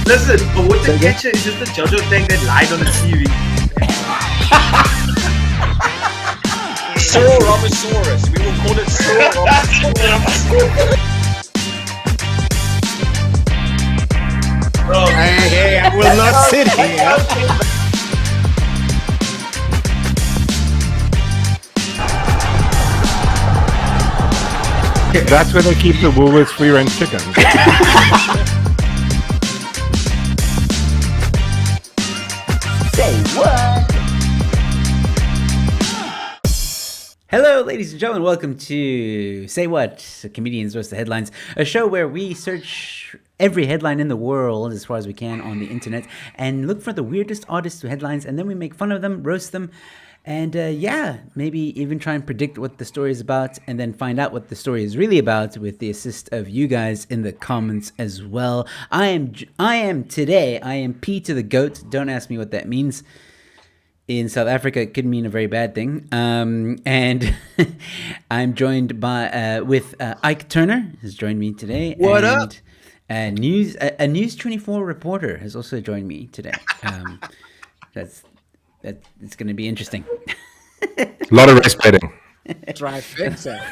Listen, but what the Say again? catcher is just the JoJo thing that lied on the TV. Saurolosaurus. We will call it Saurolosaurus. Bro, Hey, I will not sit here. That's where they keep the Woolworths free range chicken. Hello, ladies and gentlemen. Welcome to Say What? Comedians Roast the Headlines, a show where we search every headline in the world as far as we can on the internet and look for the weirdest, oddest headlines, and then we make fun of them, roast them, and maybe even try and predict what the story is about, and then find out what the story is really about with the assist of you guys in the comments as well. I am P to the goat. Don't ask me what that means. In South Africa, it could mean a very bad thing. And I'm joined by with Ike Turner has joined me today. What up? A News 24 reporter has also joined me today. It's going to be interesting. A lot of race betting. Trifecta.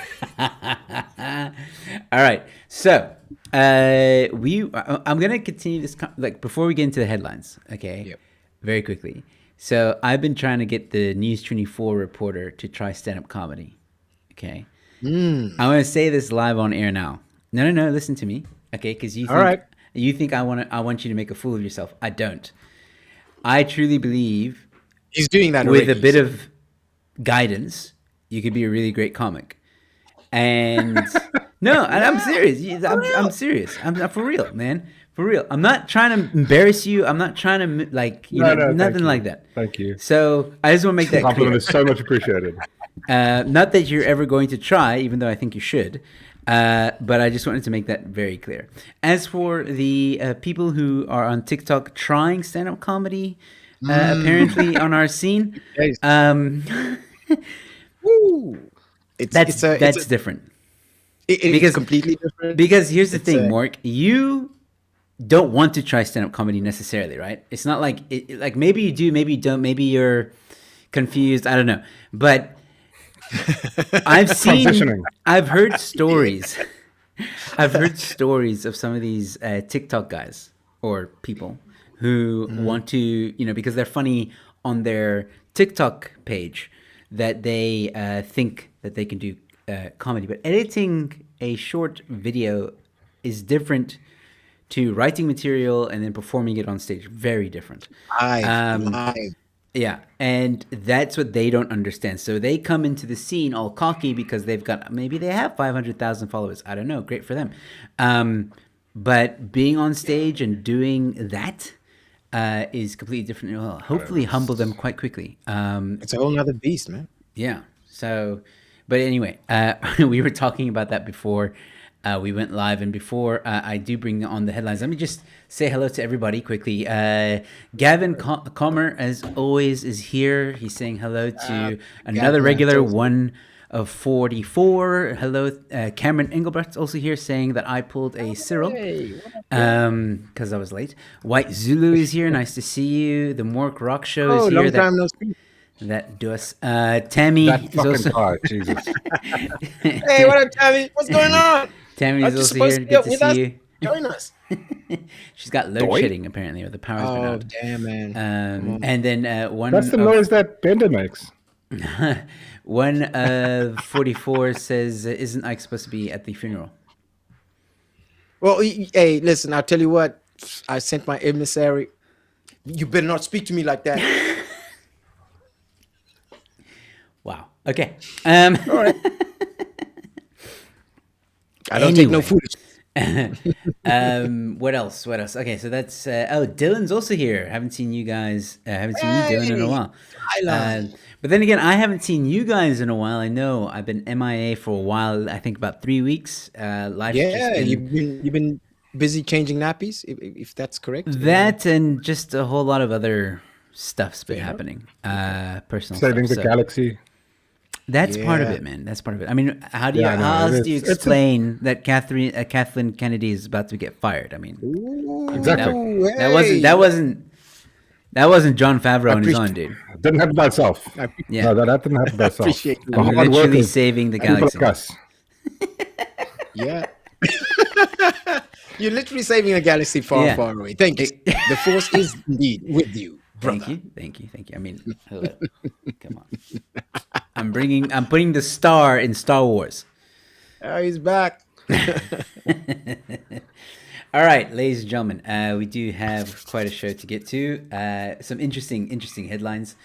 All right, so I'm going to continue this before we get into the headlines. Okay, Yep. Very quickly. So I've been trying to get the News 24 reporter to try stand-up comedy. Okay. I'm going to say this live on air now. No. Listen to me. Okay, because you think I want you to make a fool of yourself. I don't. I truly believe He's doing that with already. a bit of guidance, you could be a really great comic. And no, and I'm serious. I'm serious. I'm for real, man. For real. I'm not trying to embarrass you. I'm not trying to No, nothing like that. Thank you. So I just want to make that Compliment clear. is so much appreciated. Not that you're ever going to try, even though I think you should. But I just wanted to make that very clear. As for the people who are on TikTok trying stand-up comedy, apparently on our scene, Yes. Woo. that's different. It because- is completely different. Because here's the It's thing, a- Mork, you don't want to try stand-up comedy necessarily, right? It's not like like maybe you do, maybe you don't, maybe you're confused. I don't know, but I've Transitioning. heard stories. I've heard stories of some of these TikTok guys or people who want to, because they're funny on their TikTok page, that they think that they can do comedy. But editing a short video is different to writing material and then performing it on stage. Very different. Live. Yeah, and that's what they don't understand. So they come into the scene all cocky because they have 500,000 followers. I don't know. Great for them. But being on stage and doing that is completely different. It will hopefully humble them quite quickly. It's a whole nother beast, man. Yeah. So, but anyway, we were talking about that before we went live, and before I do bring on the headlines, let me just say hello to everybody quickly. Gavin Comer, as always, is here. He's saying hello to another Gavin, regular one of 44. Hello, Cameron Engelbrecht's also here, saying that I pulled a Cyril because I was late. White Zulu is here. Nice to see you. The Mork Rock Show is Oh, here. long time no speak. That does. Tammy That is fucking also. car, Jesus. Hey, what up, Tammy? What's going on? Tammy Aren't is you also supposed here. to be Good up to with see us? you. Join us. She's got load shedding apparently, or the power's been Oh, out. damn, man. And then one. That's the of, noise that Bender makes. One of 44 says, "Isn't Ike supposed to be at the funeral?" Well, hey, listen, I'll tell you what. I sent my emissary. You better not speak to me like that. Wow. Okay. All right. I don't take no Anyway. footage. What else? Okay, so that's Dylan's also here. Haven't seen you guys. Haven't seen you, Dylan, in a Hey, while. Dylan. But then again, I haven't seen you guys in a while. I know I've been MIA for a while. I think about 3 weeks. Life's just Yeah, been you've been busy changing nappies, if that's correct. that, and just a whole lot of other stuff's been happening. Personal Saving stuff. the So, galaxy. That's part of Yeah. it, man. That's part of it. I mean, how do you Yeah, I know, how else it do you is. It's a- explain that Kathleen Kennedy is about to get fired? I mean, Exactly. that wasn't John Favreau on his own, appreciate- dude. It didn't happen by itself. Yeah. No, that didn't happen by itself. appreciate you. The I'm hard literally workers saving the and people galaxy. like us. Yeah. You're literally saving a galaxy far, Yeah. far away. Thank you. The force is indeed with you, brother. Thank you. I mean, hello. Come on. I'm putting the star in Star Wars. Oh, he's back. All right, ladies and gentlemen, we do have quite a show to get to. Some interesting headlines.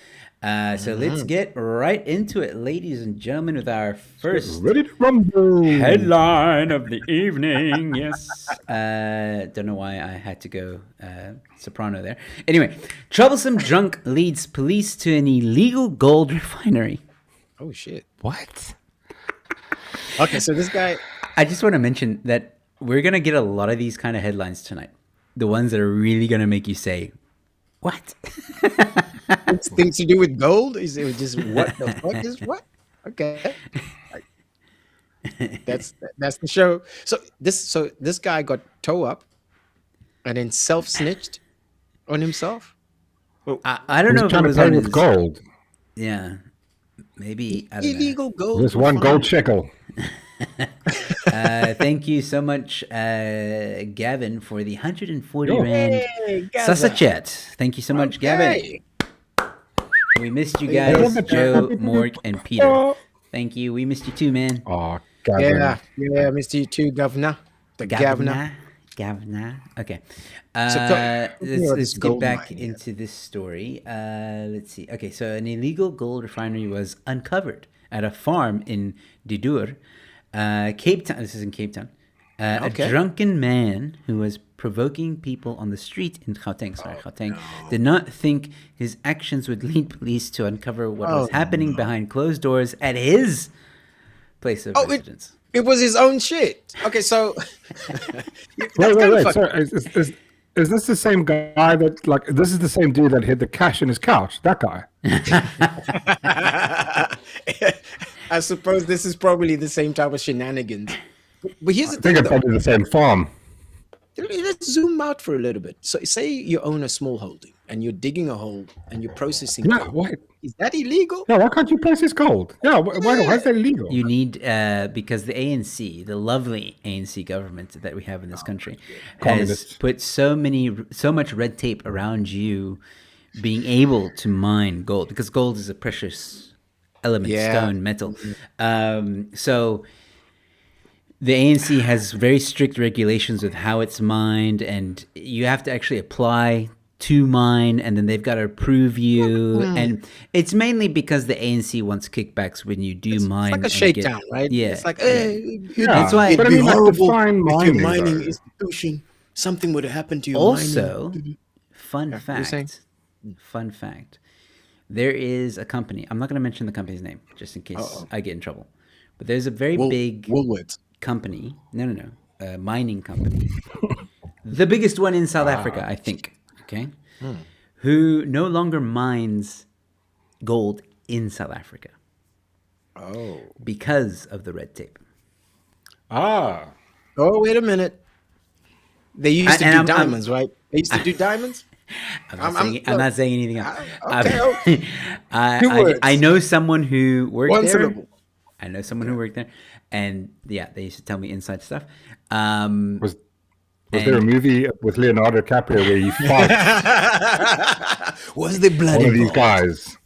So let's get right into it, ladies and gentlemen, with our first Ready to rumble. headline of the evening. Yes. Don't know why I had to go soprano there. Anyway, troublesome drunk leads police to an illegal gold refinery. Oh shit. What? Okay, so this guy. I just want to mention that we're going to get a lot of these kind of headlines tonight. The ones that are really going to make you say, what? It's things to do with gold? Is it just what the fuck is what? Okay. That's the show. So this guy got toe up and then self-snitched on himself. I don't know if it Trying to was pay on with his, gold. Yeah. Maybe. I don't know. Illegal gold. There's one gold shekel. Thank you so much, Gavin, for the 140 Yo. Rand Hey, Gaza. Sasachet. Thank you so much, Gavin. Okay. We missed you Hey, guys, Gavin. Joe, Morg, and Peter. Thank you. We missed you too, man. Oh, Yeah, Gavin. Mr. U2 governor. The governor. Gavna. Okay. So Let's this get gold back mine, yeah. into this story. Let's see. Okay, so an illegal gold refinery was uncovered at a farm in Didur, Cape Town. This is in Cape Town. Okay. A drunken man who was provoking people on the street in Gauteng, Gauteng, did not think his actions would lead police to uncover what was happening behind closed doors at his place of residence. It was his own shit. Okay, so Wait. So is this the same guy that, like, this is the same dude that hid the cash in his couch? That guy. I suppose this is probably the same type of shenanigans. But here's the I think thing, it's though. probably the same farm. Let's zoom out for a little bit. So, say you own a small holding and you're digging a hole and you're processing. Yeah, gold. why? Is that illegal? Yeah, why can't you process gold? Yeah, why is that illegal? You need because the ANC, the lovely ANC government that we have in this country, has Communists. put so much red tape around you being able to mine gold, because gold is a precious element, Yeah. stone, metal. So the ANC has very strict regulations with how it's mined, and you have to actually apply to mine, and then they've got to approve you. And it's mainly because the ANC wants kickbacks when you do mine. It's like a and shakedown, right? Yeah. It's like, hey, Yeah, That's why- it'd but I be mean, like, horrible define if mining, your mining though. institution, something would have happened to your Also, mining. fun you're saying? fact. There is a company. I'm not going to mention the company's name just in case I get in trouble. But there's a very big Woolworths. company. No. A mining company. The biggest one in South Africa, I think. Okay. Who no longer mines gold in South Africa Oh. because of the red tape. Ah, Oh, wait a minute. They used to And do I'm- diamonds, right? They used to do diamonds? I'm not saying anything else. Okay. Two words. I know someone who worked One there. syllable. I know someone who worked there, and yeah, they used to tell me inside stuff. was there a movie with Leonardo DiCaprio where he fights Was the blood one of these involved? guys?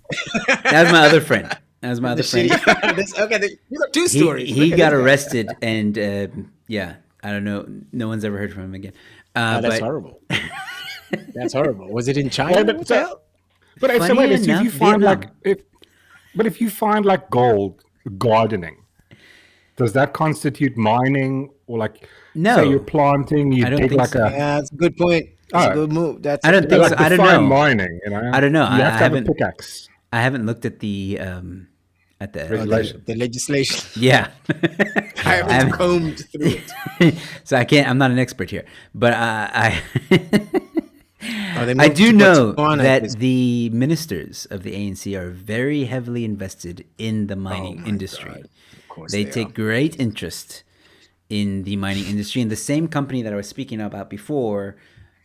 That was my other friend. Okay, you got two stories. He Okay, got okay. arrested, and yeah, I don't know. No one's ever heard from him again. Oh, that's but horrible. That's horrible. Was it in China? but- What the hell? But if Funny if enough, you find Vietnam. if you find like gold gardening, does that constitute mining, or like No. say you're planting, you I don't dig think like so. a Yeah, that's a good point. That's a Oh. good move. That's I don't think like so. I don't define know. mining, you know? I don't know. You I have to have a haven't- pickaxe. I haven't looked at the Regulation. the legislation. Yeah. I haven't combed through it. So I'm not an expert here, but I they I moved do to know Botswana, that because- the ministers of the ANC are very heavily invested in the mining my industry. God. Of course They they take are. great interest in the mining industry. And the same company that I was speaking about before,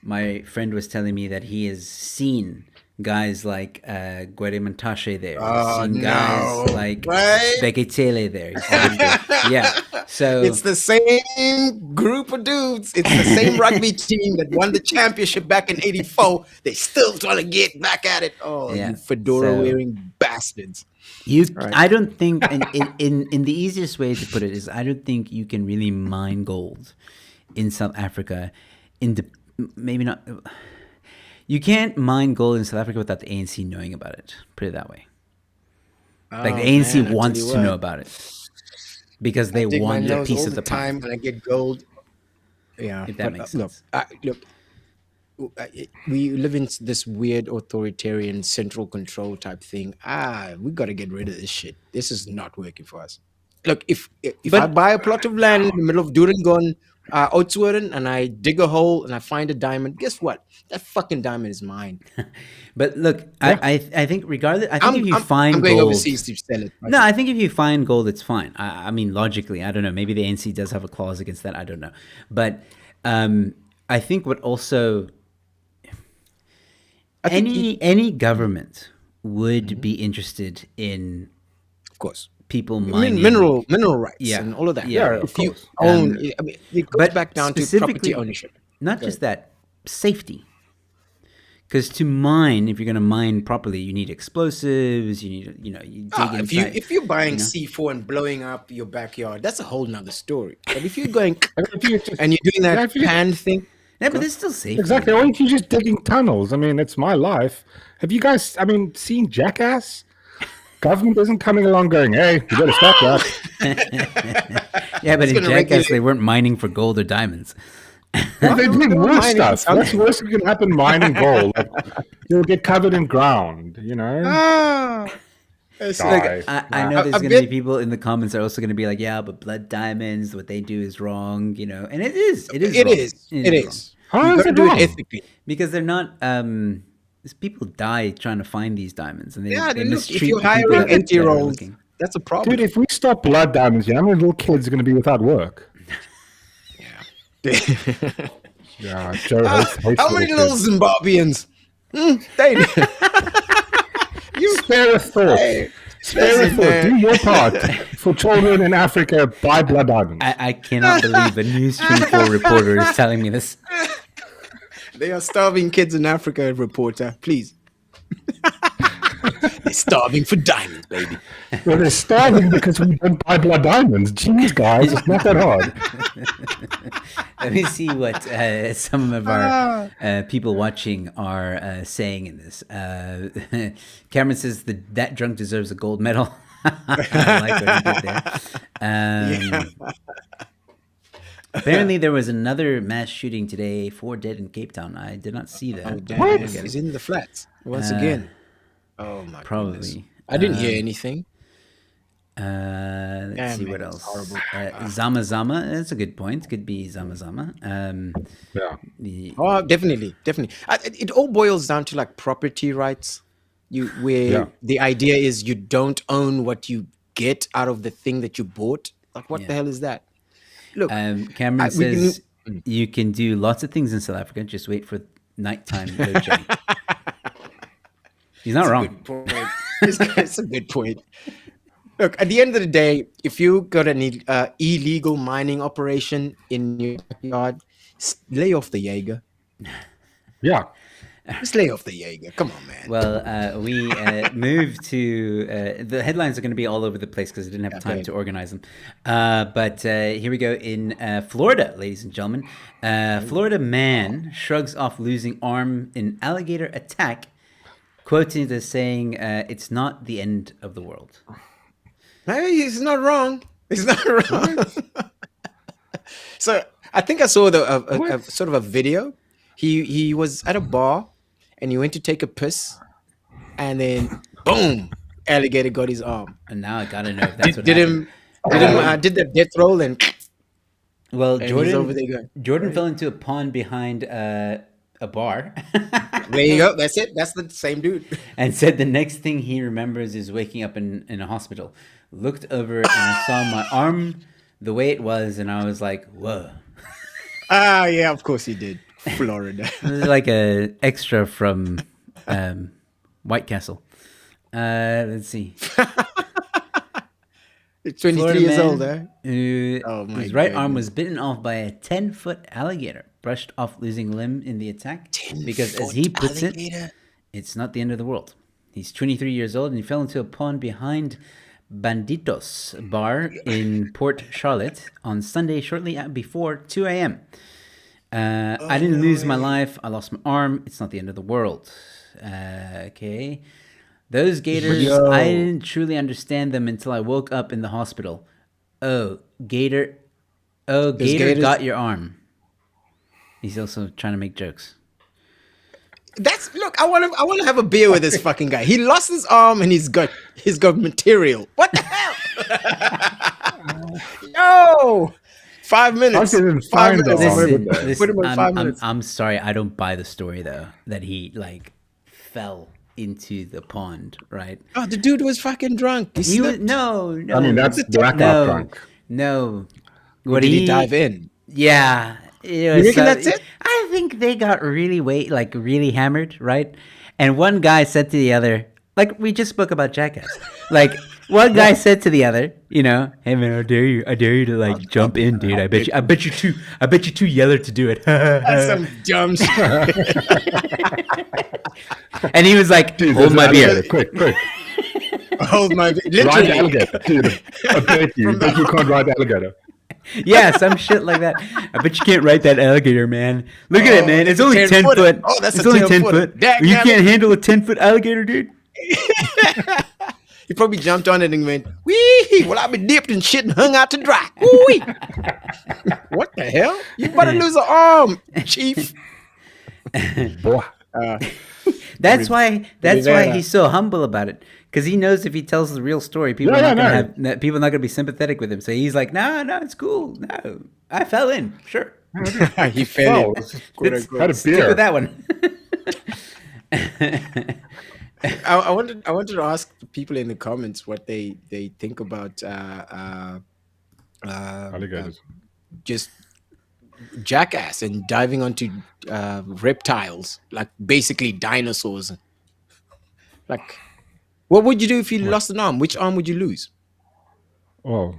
my friend was telling me that he has seen guys like Gwede Mantashe there. He's seen guys no. like Right? Beketele there. He's seen them. Yeah. So It's the same group of dudes. It's the same rugby team that won the championship back in '84. They still trying to get back at it. Oh, Yeah. you fedora So- wearing bastards. Right. I don't think, in the easiest way to put it is, I don't think you can really mine gold in South Africa. Maybe not. You can't mine gold in South Africa without the ANC knowing about it. Put it that way. Like the Oh, ANC man, I tell wants you to what. know about it because they Dig my want a nose piece all of the pie. time when I get gold. Yeah, If that makes sense. We live in this weird authoritarian central control type thing. We got to get rid of this shit. This is not working for us. Look, if But- I buy a plot of land in the middle of Durangon, Oudtshoorn, and I dig a hole and I find a diamond, guess what? That fucking diamond is mine. But look, I think regardless, I think if you find I'm going gold, overseas to sell it. no, I think if you find gold, it's fine. I mean, logically, I don't know. Maybe the ANC does have a clause against that. I don't know. But I think what also any government would be interested in Of course. people mining Mineral rights Yeah. and all of that. Yeah, of if you course. own, I mean, it goes but back down to specifically- property ownership. Not just that, safety. Because to mine, if you're going to mine properly, you need explosives. You need, you dig inside. If you're buying you know? C4 and blowing up your backyard, that's a whole nother story. But if you're going If you just- and you're doing Yeah, that if you- pan thing, Yeah, but it's still safe. Exactly. Why aren't you just digging tunnels? I mean, it's my life. Have you guys, seen Jackass? Government isn't coming along going, hey, you better stop that. Yeah, but in gonna Jackass, regulate- they weren't mining for gold or diamonds. They're doing they're worse mining stuff. something. That's worse that can happen mining gold. Like, you'll get covered in ground, it's Die. I know there's I going to bet- be people in the comments that are also going to be like, yeah, but blood diamonds, what they do is wrong, and it is. It is. It wrong. is. It It is wrong. is. How You is gotta it do wrong? it ethically. Because they're not. These people die trying to find these diamonds, and they, Yeah, they look, if mistreat you're the people hiring that are 8-year-olds, looking. that's a problem. Dude, if we stop blood diamonds, how many little kids are going to be without work? Yeah, Joe hates How many little kids. Zimbabweans? Spare a thought. Spare a listen, thought. man. Do your part for children in Africa. Buy blood diamonds. I cannot believe a News 24 reporter is telling me this. They are starving kids in Africa, reporter. Please. They're starving for diamonds, baby. Well, they're starving because we don't buy blood diamonds. Jeez, guys, it's not that hard. Let me see what some of our people watching are saying in this. Cameron says that drunk deserves a gold medal. I like what he did there. Apparently, there was another mass shooting today. 4 dead in Cape Town. I did not see that. Oh, I damn. didn't He's get it. in the flats once again. Oh, my Probably. goodness. I didn't hear anything. Let's Damn, see man, what it's else. horrible. Zama Zama. That's a good point. Could be Zama Zama. Yeah. Oh, definitely. It all boils down to like property rights. Yeah. The idea is you don't own what you get out of the thing that you bought. Like, what Yeah. the hell is that? Look, Cameron we can- says you can do lots of things in South Africa. Just wait for nighttime load shedding. He's not wrong. good point. It's a good point. Look, at the end of the day, if you got an illegal mining operation in your backyard, lay off the Jaeger. Yeah. Just lay off the Jaeger. Come on, man. Well, we moved to the headlines are going to be all over the place because I didn't have time Okay. to organize them. But here we go in Florida, ladies and gentlemen. Florida man shrugs off losing arm in alligator attack, quoted as saying, "It's not the end of the world." Hey, he's not wrong. He's not wrong. So I think I saw a sort of a video. He was at a bar and he went to take a piss, and then boom, alligator got his arm. And now I gotta know if that's what Did happened. did the death roll and Well, he's over there going, Jordan fell into a pond behind a bar. There you go. That's it. That's the same dude. And said the next thing he remembers is waking up in a hospital. Looked over and I saw my arm the way it was, and I was like, whoa. Ah, yeah, of course he did. Florida. This is like a extra from White Castle. Let's see. 23 Florida years man old, eh? Oh, my His right arm goodness. was bitten off by a 10-foot alligator, brushed off losing limb in the attack. Because as he puts it, it's not the end of the world. He's 23 years old and he fell into a pond behind Banditos bar in Port Charlotte on Sunday shortly before 2 a.m. I didn't lose my life. I lost my arm. It's not the end of the world. Okay. Those gators, Yo. I didn't truly understand them until I woke up in the hospital. Oh, gator. Oh, gator gators- got your arm. He's also trying to make jokes. That's look. I want to have a beer with this fucking guy. He lost his arm and he's got material. What the hell? Yo, 5 minutes. I didn't 5 find minutes. the arm. Listen, Put listen, him on 5 minutes. I'm sorry. I don't buy the story, though, that he, like, fell into the pond, right? Oh, the dude was fucking drunk. He He was, slipped. no. I mean, that's blackout no, drunk. no. What Did he dive in? Yeah. You reckon that's it? I think they got really hammered, right? And one guy said to the other, like we just spoke about Jackass. Like one guy said to the other, you know, hey man, I dare you to like jump in, dude. I bet you're too yeller to do it. That's some dumb shit. And he was like, Dude, hold my there's an beer. alligator. Quick. Hold my Ride the literally. alligator. Dude, I bet you can't ride the alligator. Yeah, some shit like that. I bet you can't ride that alligator, man. Look at it, man. It's only 10 10-footer. foot. Oh, that's it's a only 10 10 footer. foot. Dag You nabbit. can't handle a 10-foot alligator, dude. He probably jumped on it and went, wee. Well, I've been dipped in shit and hung out to dry. Woo-wee. What the hell? You better lose an arm, chief. Boy. That's why Rivera. he's so humble about it, because he knows if he tells the real story, people Yeah, are not yeah, gonna have people are not gonna be sympathetic with him. So he's like, no, it's cool. No, I fell in. Sure, He fell Oh, in. Let's had a stick beer. with that one. I wanted to ask people in the comments what they think about Alligators. just Jackass and diving onto reptiles, like basically dinosaurs. Like, what would you do if you lost an arm? Which arm would you lose? Oh,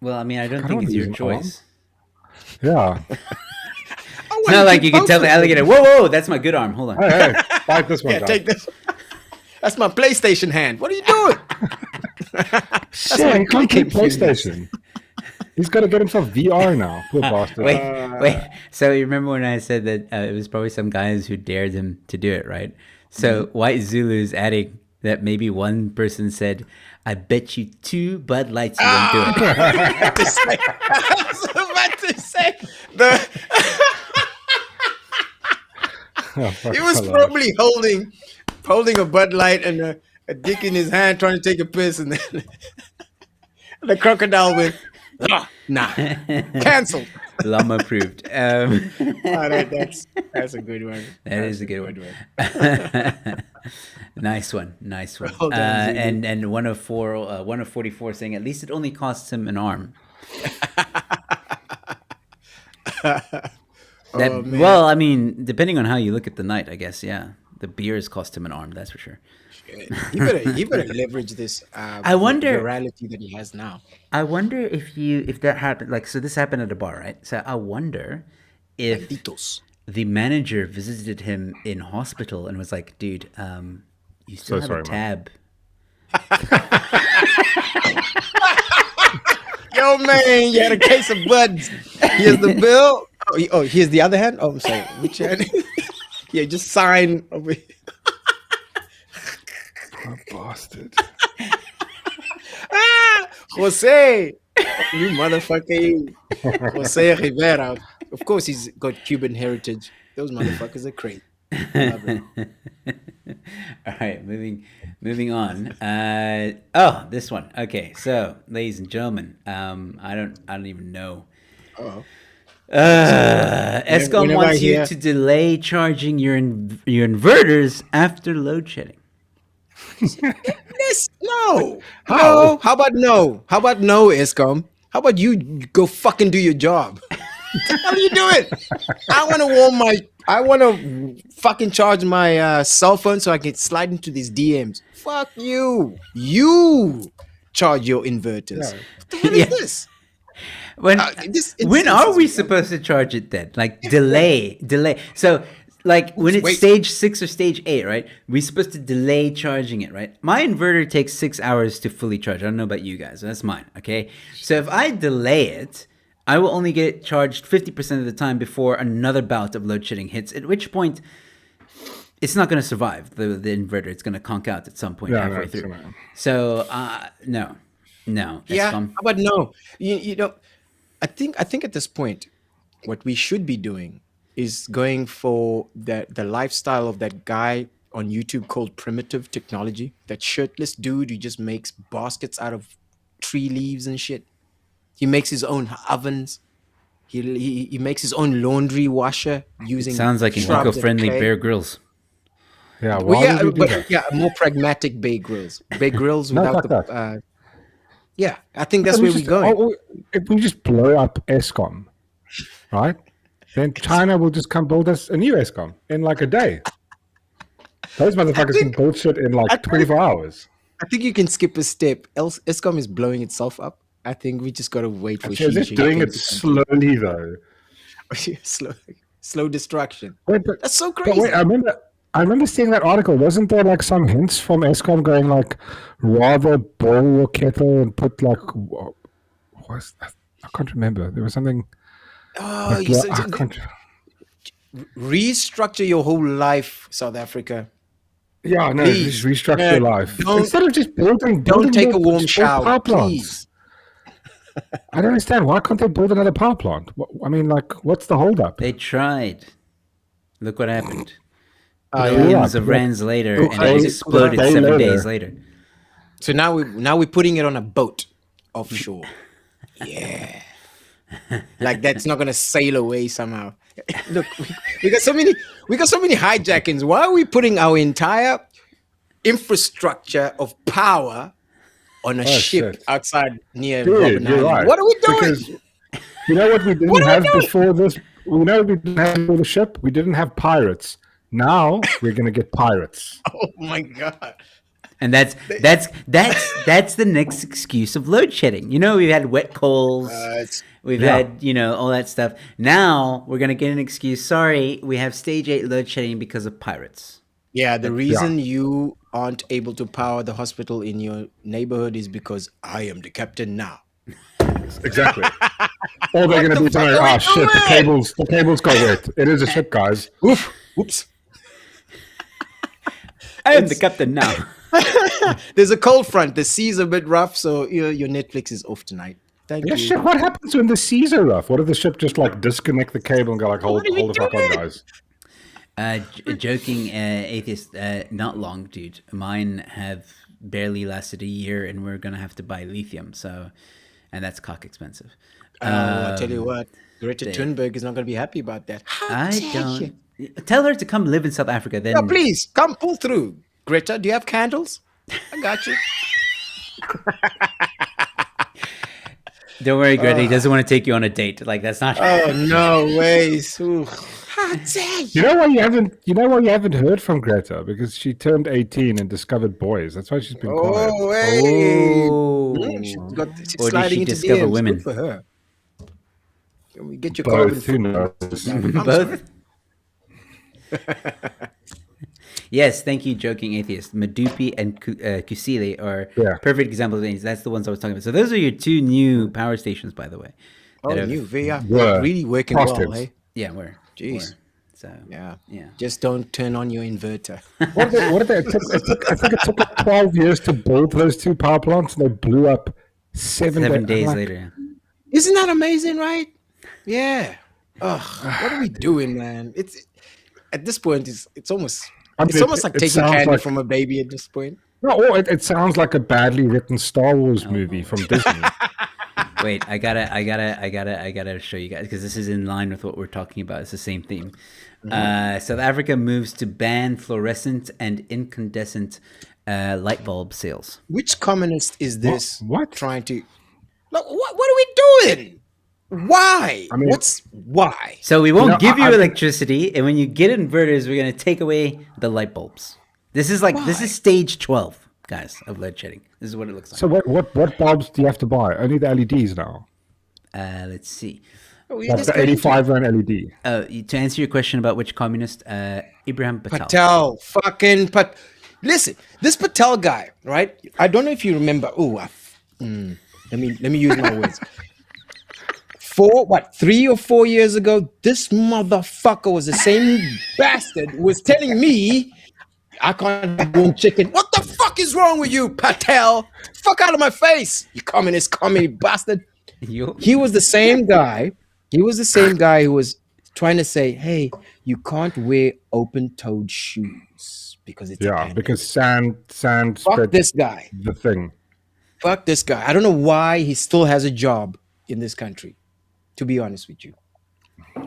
Well, I mean, I don't I think don't it's your use an arm. choice. yeah. It's not like you can tell the alligator, whoa, that's my good arm. Hold on. Hey, fight this one, Yeah, guy. take this. That's my PlayStation hand. What are you doing? Shit, he can't play confused. PlayStation. He's got to get himself VR now. Poor bastard. Wait. So you remember when I said that it was probably some guys who dared him to do it, right? So White Zulu's adding that maybe one person said, "I bet you 2 Bud Lights you won't do it." I was about to say the. Oh, fuck, He was I love it. probably holding a Bud Light and a dick in his hand, trying to take a piss, and then the crocodile went, nah, cancelled. Llama approved. That's a good one. That is a good one. Nice one. Well done, Zulu. And 144 saying at least it only costs him an arm. Man. Well, I mean, depending on how you look at the night, I guess, yeah. The beers cost him an arm, that's for sure. He better leverage this. I wonder- virality that he has now. I wonder if that happened, like, so this happened at a bar, right? So I wonder if Malditos. the manager visited him in hospital and was like, dude, you still have sorry, a tab. Yo, man, you had a case of buds. Here's the bill. Oh, here's the other hand. Oh, I'm sorry. Which hand? Yeah, just sign over here. Poor bastard. Jose, you motherfucker, you. Jose Rivera. Of course, he's got Cuban heritage. Those motherfuckers are crazy. Love it. All right, moving on. This one. Okay, so ladies and gentlemen, I don't even know. Uh-oh. Escom whenever wants I you hear- to delay charging your inverters after load shedding. Yes, no. How? No. How about no? How about no, Escom? How about you go fucking do your job? How do you do it? I want to fucking charge my cell phone so I can slide into these DMs. Fuck you. You charge your inverters. What the hell Yeah. is this? When This when are we instance- supposed to charge it then? Like delay. So like when it's Wait. stage 6 or stage 8, right? We're supposed to delay charging it, right? My inverter takes 6 hours to fully charge. I don't know about you guys. That's mine, okay? So if I delay it, I will only get charged 50% of the time before another bout of load shedding hits, at which point it's not going to survive the inverter. It's going to conk out at some point Yeah, halfway no, it's through. gonna- So no. Yeah. Escom. How about no? You know, I think at this point, what we should be doing is going for the lifestyle of that guy on YouTube called Primitive Technology. That shirtless dude who just makes baskets out of tree leaves and shit. He makes his own ovens. He makes his own laundry washer using. Sounds like an shrubs and eco-friendly clay. Bear Grylls. Yeah, Well, why yeah, would we do but that? yeah, more pragmatic Bay Grills. Bay Grills Not without like the. Yeah, I think that's We where we're just- going. if we just blow up ESCOM, right? Then China will just come build us a new ESCOM in like a day. Those motherfuckers can build shit in like 24 hours. I think you can skip a step. Else, ESCOM is blowing itself up. I think we just gotta wait for They're just doing it slowly though. slow destruction. Wait, but, That's so but crazy. wait, I remember seeing that article. Wasn't there like some hints from ESCOM going like, rather boil your kettle and put like, what's that? I can't remember. There was something. Oh, Like, you yeah, said- I can't- restructure your whole life, South Africa. Yeah, no, Please, just restructure man, your life don't- instead of just building. Don't take a more- warm more shower, power plants. please. I don't understand. Why can't they build another power plant? I mean, like, what's the holdup? They tried. Look what happened. Yeah. Billions of Yeah. rands later, and it Okay, exploded day 7 later. days later. So now we're putting it on a boat offshore. Yeah. Like that's not gonna sail away somehow. Look, we got so many hijackings. Why are we putting our entire infrastructure of power on a ship shit. outside near Dude, Robben you're Island? right. What are we doing? Because you know what we didn't have before this? We know we didn't have before the ship. We didn't have pirates. Now we're gonna get pirates. Oh my god. And that's the next excuse of load shedding. You know, we've had wet coals, we've yeah. had all that stuff. Now we're gonna get an excuse. Sorry, we have stage 8 load shedding because of pirates. Yeah, the reason you aren't able to power the hospital in your neighborhood is because I am the captain now. Exactly. Or they're gonna the be fuck saying, are we "Oh shit, doing?" the cables got wet. It is a ship, guys." Oof. Whoops. I am the captain now. There's a cold front. The sea's a bit rough, so your Netflix is off tonight. Thank Yeah, you. shit. What happens when the seas are rough? What if the ship just like disconnect the cable and go like, hold are we the fuck on, doing? guys? Joking atheist, not long, dude. Mine have barely lasted a year, and we're gonna have to buy lithium. So, and that's cock expensive. I tell you what, Greta Thunberg is not going to be happy about that. How I dare don't. you? Tell her to come live in South Africa. Then No, please come pull through. Greta, do you have candles? I got you. don't worry, Greta. He doesn't want to take you on a date. Like that's not. Oh no ways. Ooh. How dare you? You know why you haven't heard from Greta? Because she turned 18 and discovered boys. That's why she's been quiet. Oh, hey. Oh. She's Or did sliding she into discover DMs. women? Good for her. Can we get your carbon Both, who knows? Both. Yes, thank you, joking atheist. Madupi and Kusile are Yeah. perfect examples of things. That's the ones I was talking about. So those are your 2 new power stations, by the way. Oh, that have- new VR. Yeah. Really working well, Positives. hey? Yeah, we're. Jeez. So Yeah. yeah. Just don't turn on your inverter. What did they, I think it took like 12 years to build those 2 power plants, and they blew up 7 days like, later. Yeah. Isn't that amazing, right? Yeah. Ugh, what are we doing, man? It's at this point, it's almost I mean, it's almost like it taking sounds candy like- from a baby at this point. No, it sounds like a badly written Star Wars movie from Disney. Wait, I gotta show you guys because this is in line with what we're talking about. It's the same theme. South Africa moves to ban fluorescent and incandescent light bulb sales. Which communist is this? What? Trying to? Like, what are we doing? Why? I mean- why? So we won't know, give you I- electricity, and when you get inverters, we're gonna take away the light bulbs. This is stage 12, guys, of load shedding. This is what it looks like. So what bulbs do you have to buy? Only the LEDs now. Let's see. We Like just the got into 85 rand LED. To answer your question about which communist, Ibrahim Patel. Patel, fucking Listen, this Patel guy, right? I don't know if you remember. Let me use my words. 3 or 4 years ago, this motherfucker was the same bastard who was telling me I can't have warm chicken. What the fuck is wrong with you, Patel? Fuck out of my face, you communist bastard. He was the same guy. He was the same guy who was trying to say, hey, you can't wear open-toed shoes because it's a Yeah, pandemic. because sand Fuck spread this guy. the thing. Fuck this guy. I don't know why he still has a job in this country, to be honest with you.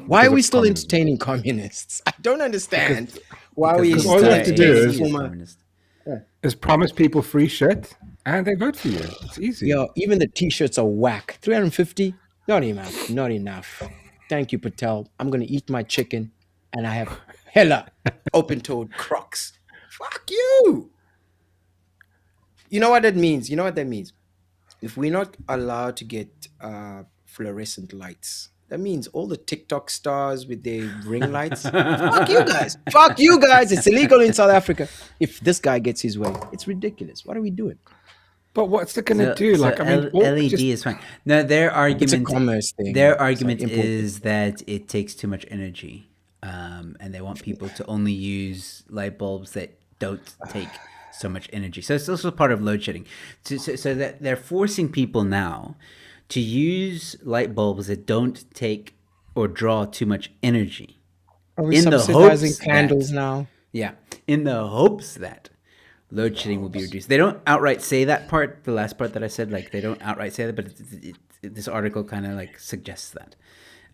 Why are we it's still communism. entertaining communists? I don't understand why we Because all you have to do he is- communist. Is promise people free shit and they vote for you. It's easy. Yo, even the t-shirts are whack. 350? Not enough. Not enough. Thank you, Patel. I'm gonna eat my chicken and I have hella open-toed Crocs. Fuck you. You know what that means? If we're not allowed to get fluorescent lights, that means all the TikTok stars with their ring lights. Fuck you guys. Fuck you guys. It's illegal in South Africa. If this guy gets his way, it's ridiculous. What are we doing? But what's it gonna do? Like, I mean, LED just- is fine. No, their It's a argument. commerce thing. Their It's like argument import. is that it takes too much energy, and they want people to only use light bulbs that don't take so much energy. So it's also part of load shedding. So that they're forcing people now to use light bulbs that don't take or draw too much energy. Are we in the subsidizing hopes candles that- now? Yeah, in the hopes that load shedding will be reduced. They don't outright say that part, the last part that I said, like they don't outright say that, but this article kind of like suggests that.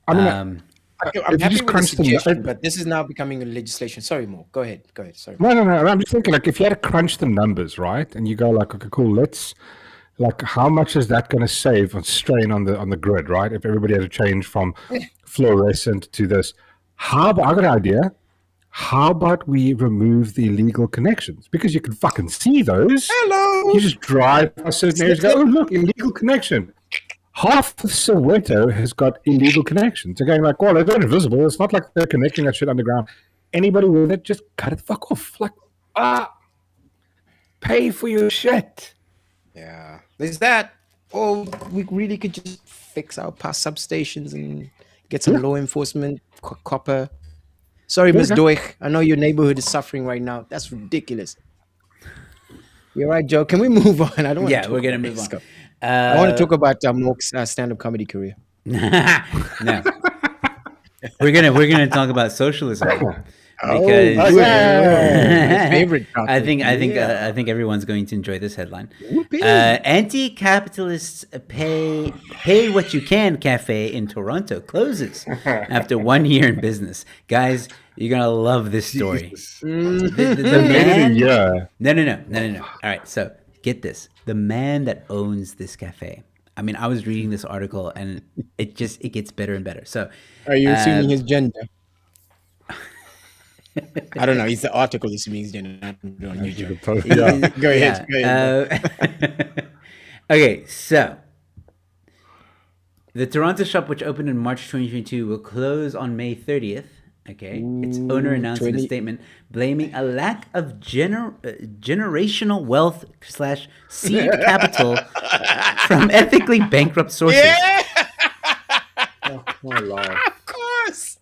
I mean, Um, I'm If you happy just with the crunch the suggestion, nut- but this is now becoming a legislation. Sorry, Mo. Go ahead. Sorry. No. I'm just thinking, like, if you had to crunch the numbers, right, and you go, like, okay, cool, like, how much is that going to save on strain on the grid, right? If everybody had to change from fluorescent to this, I got an idea. How about we remove the illegal connections? Because you can fucking see those. Hello. You just drive past certain areas, and go, oh look, illegal connection. Half of Soweto has got illegal connections. They're going like, well, they're invisible. It's not like they're connecting that shit underground. Anybody with it, just cut it the fuck off. Like, pay for your shit. Yeah. There's that. Or we really could just fix our past substations and get some law enforcement copper. Sorry, Ms. Doich. I know your neighborhood is suffering right now. That's ridiculous. You're right, Joe. Can we move on? I don't want yeah, we're gonna move on. I want to talk about Mork's stand-up comedy career. No, we're gonna talk about socialism because My favorite topic. I think Yeah. I think everyone's going to enjoy this headline. Whoopee. Anti-capitalists pay what you can cafe in Toronto closes after 1 year in business. Guys, you're gonna love this story. The man, Yeah. no. All right, so get this: the man that owns this cafe. I mean, I was reading this article and it gets better and better. So, Are you assuming his gender? I don't know. It's the article assuming his gender. I don't know on YouTube. Yeah. Go ahead. Okay, so the Toronto shop, which opened in March 2022, will close on May 30th. Okay, its owner announced in a 20 statement blaming a lack of generational wealth / seed capital from ethically bankrupt sources. My Lord. Of course.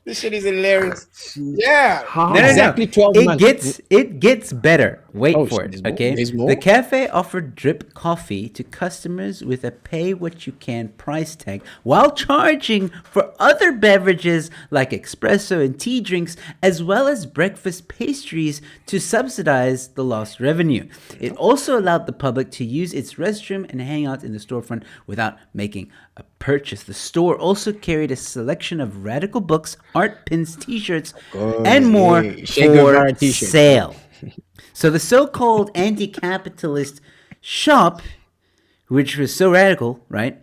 This shit is hilarious. Yeah. No. Exactly 12 months. It gets better. Wait Oh, for shit, it, there's more? okay? There's more? The cafe offered drip coffee to customers with a pay-what-you-can price tag while charging for other beverages like espresso and tea drinks, as well as breakfast pastries to subsidize the lost revenue. It also allowed the public to use its restroom and hang out in the storefront without making a purchase. The store also carried a selection of radical books, art pins, t-shirts, and more yeah. Che Guevara for t-shirts. sale. So the so-called anti-capitalist shop, which was so radical, right,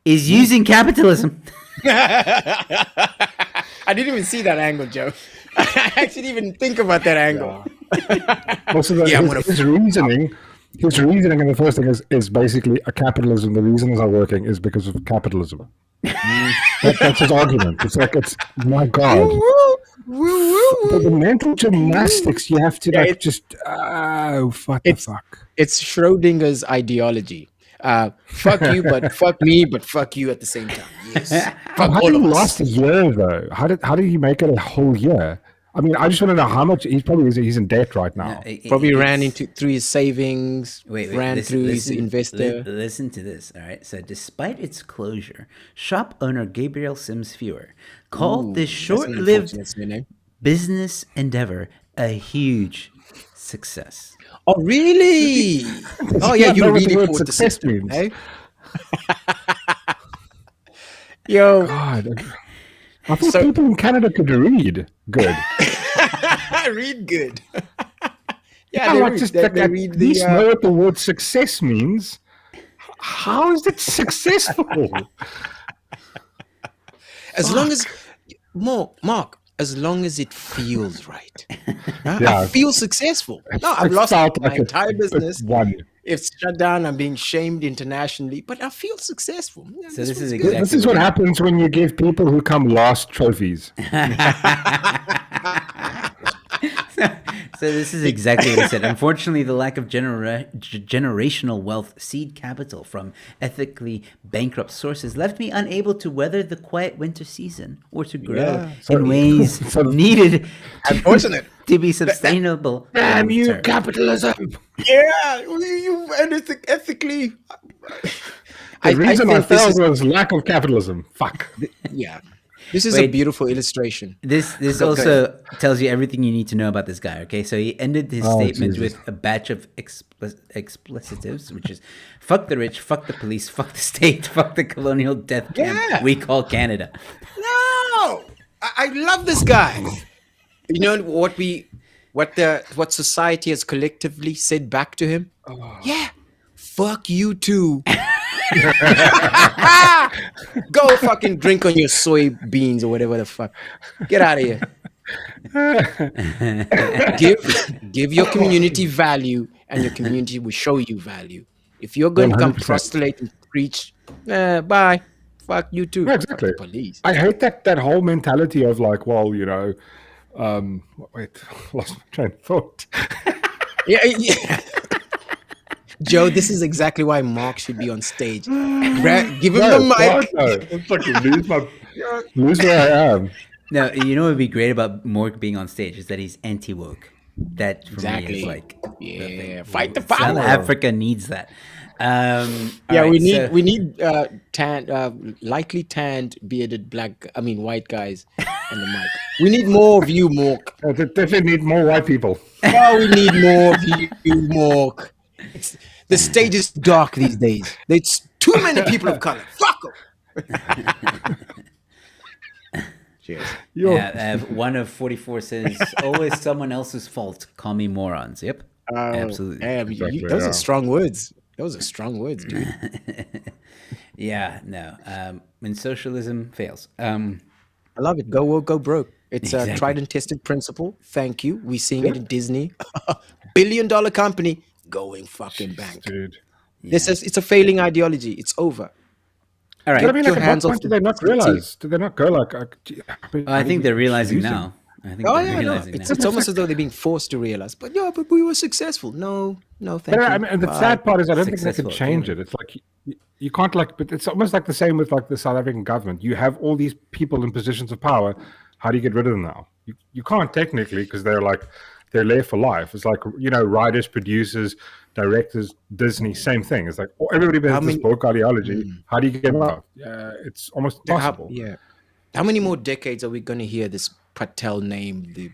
is using capitalism. I didn't even see that angle, Joe. I actually didn't even think about that angle. Also, Yeah, I'm his reasoning and the first thing is basically a capitalism. The reason it's not working is because of capitalism. That's his argument. It's like, it's, my God. The mental gymnastics you have to Yeah, like just, what the fuck. It's Schrodinger's ideology. Fuck you, but fuck me, but fuck you at the same time. Yes. Fuck How all did of he us. last a year though? How did he make it a whole year? I mean, I just want to know how much he's in debt right now. Probably ran through his savings, ran listen- through his listen- investor. Listen to this, all right? So, despite its closure, shop owner Gabriel Sims Fewer called this That's an short-lived unfortunate surname. business endeavor a huge success. Oh, really? Oh, yeah, not you know what the really word fought the success system, means. eh? Yo, God, I thought So- people in Canada could read good. read good. Yeah, they like read, just they, like, they at read least the. know what the word success means. How is it successful? As long as Mark, as long as it feels right. Huh? Yeah. I feel successful. No, I've It lost felt my like entire business. One. It's shut down. I'm being shamed internationally, but I feel successful. Yeah, So this is was good. exactly This is what happens when you give people who come last trophies. So this is exactly what I said. Unfortunately, the lack of generational wealth seed capital from ethically bankrupt sources left me unable to weather the quiet winter season or to grow Yeah. in ways needed Unfortunate. to be sustainable. Damn you, long-term. capitalism! Yeah, you ethically. The reason I think this failed is, was lack of capitalism. Fuck. yeah, this is a Wait. beautiful illustration. This Okay. also tells you everything you need to know about this guy. Okay, so he ended his statement Jesus. with a batch of explicitives, which is "fuck the rich, fuck the police, fuck the state, fuck the colonial death camp Yeah. we call Canada." No, I love this guy. You know what society has collectively said back to him? Yeah, fuck you too. Go fucking drink on your soybeans or whatever the fuck. Get out of here. give your community value, and your community will show you value. If you're going to come 100%. prostrate and preach, bye. Fuck you too. Yeah, exactly. Fuck the police. I hate that whole mentality of like, well, you know, wait, lost my train of thought. Yeah. Joe, this is exactly why Mark should be on stage. Give him the mic. No. Fucking lose where I am. No, you know what would be great about Mork being on stage is that he's anti-woke. That for me Exactly. is like Yeah, fight the South power. Africa needs that. Yeah, alright, we need lightly tanned, bearded white guys on the mic. We need more of you, Mork. They definitely need more white people. Oh, we need more of you, Mork. The stage is dark these days. There's too many people of color. Fuck them. Cheers. Yeah, one of 44 says, "Always someone else's fault. Call me morons." Yep, absolutely. Damn, Exactly, those yeah. are strong words. Those are strong words, dude. Yeah, no. When socialism fails, I love it. Go woke, go broke. It's Exactly. a tried and tested principle. Thank you. We're seeing it in Disney. $1 billion company going fucking bank. Dude. It's a failing ideology. It's over. all right. But I mean, your like, at hands what off point do they not the tea. realize? Do they not go like? I think they're realizing now. I think Oh they're yeah, no. realizing It's almost as though they're being forced to realize. But we were successful. No, thank But you. I mean, and the Bye. sad part is, I don't think they Successful, can change it. It's like you can't like, but it's almost like the same with like the South African government. You have all these people in positions of power. How do you get rid of them now? You can't technically because they're they're there for life. It's like, writers, producers, directors, Disney, same thing. It's like, everybody has this woke ideology. How do you get out? It's almost impossible. How many more decades are we going to hear this Patel name, the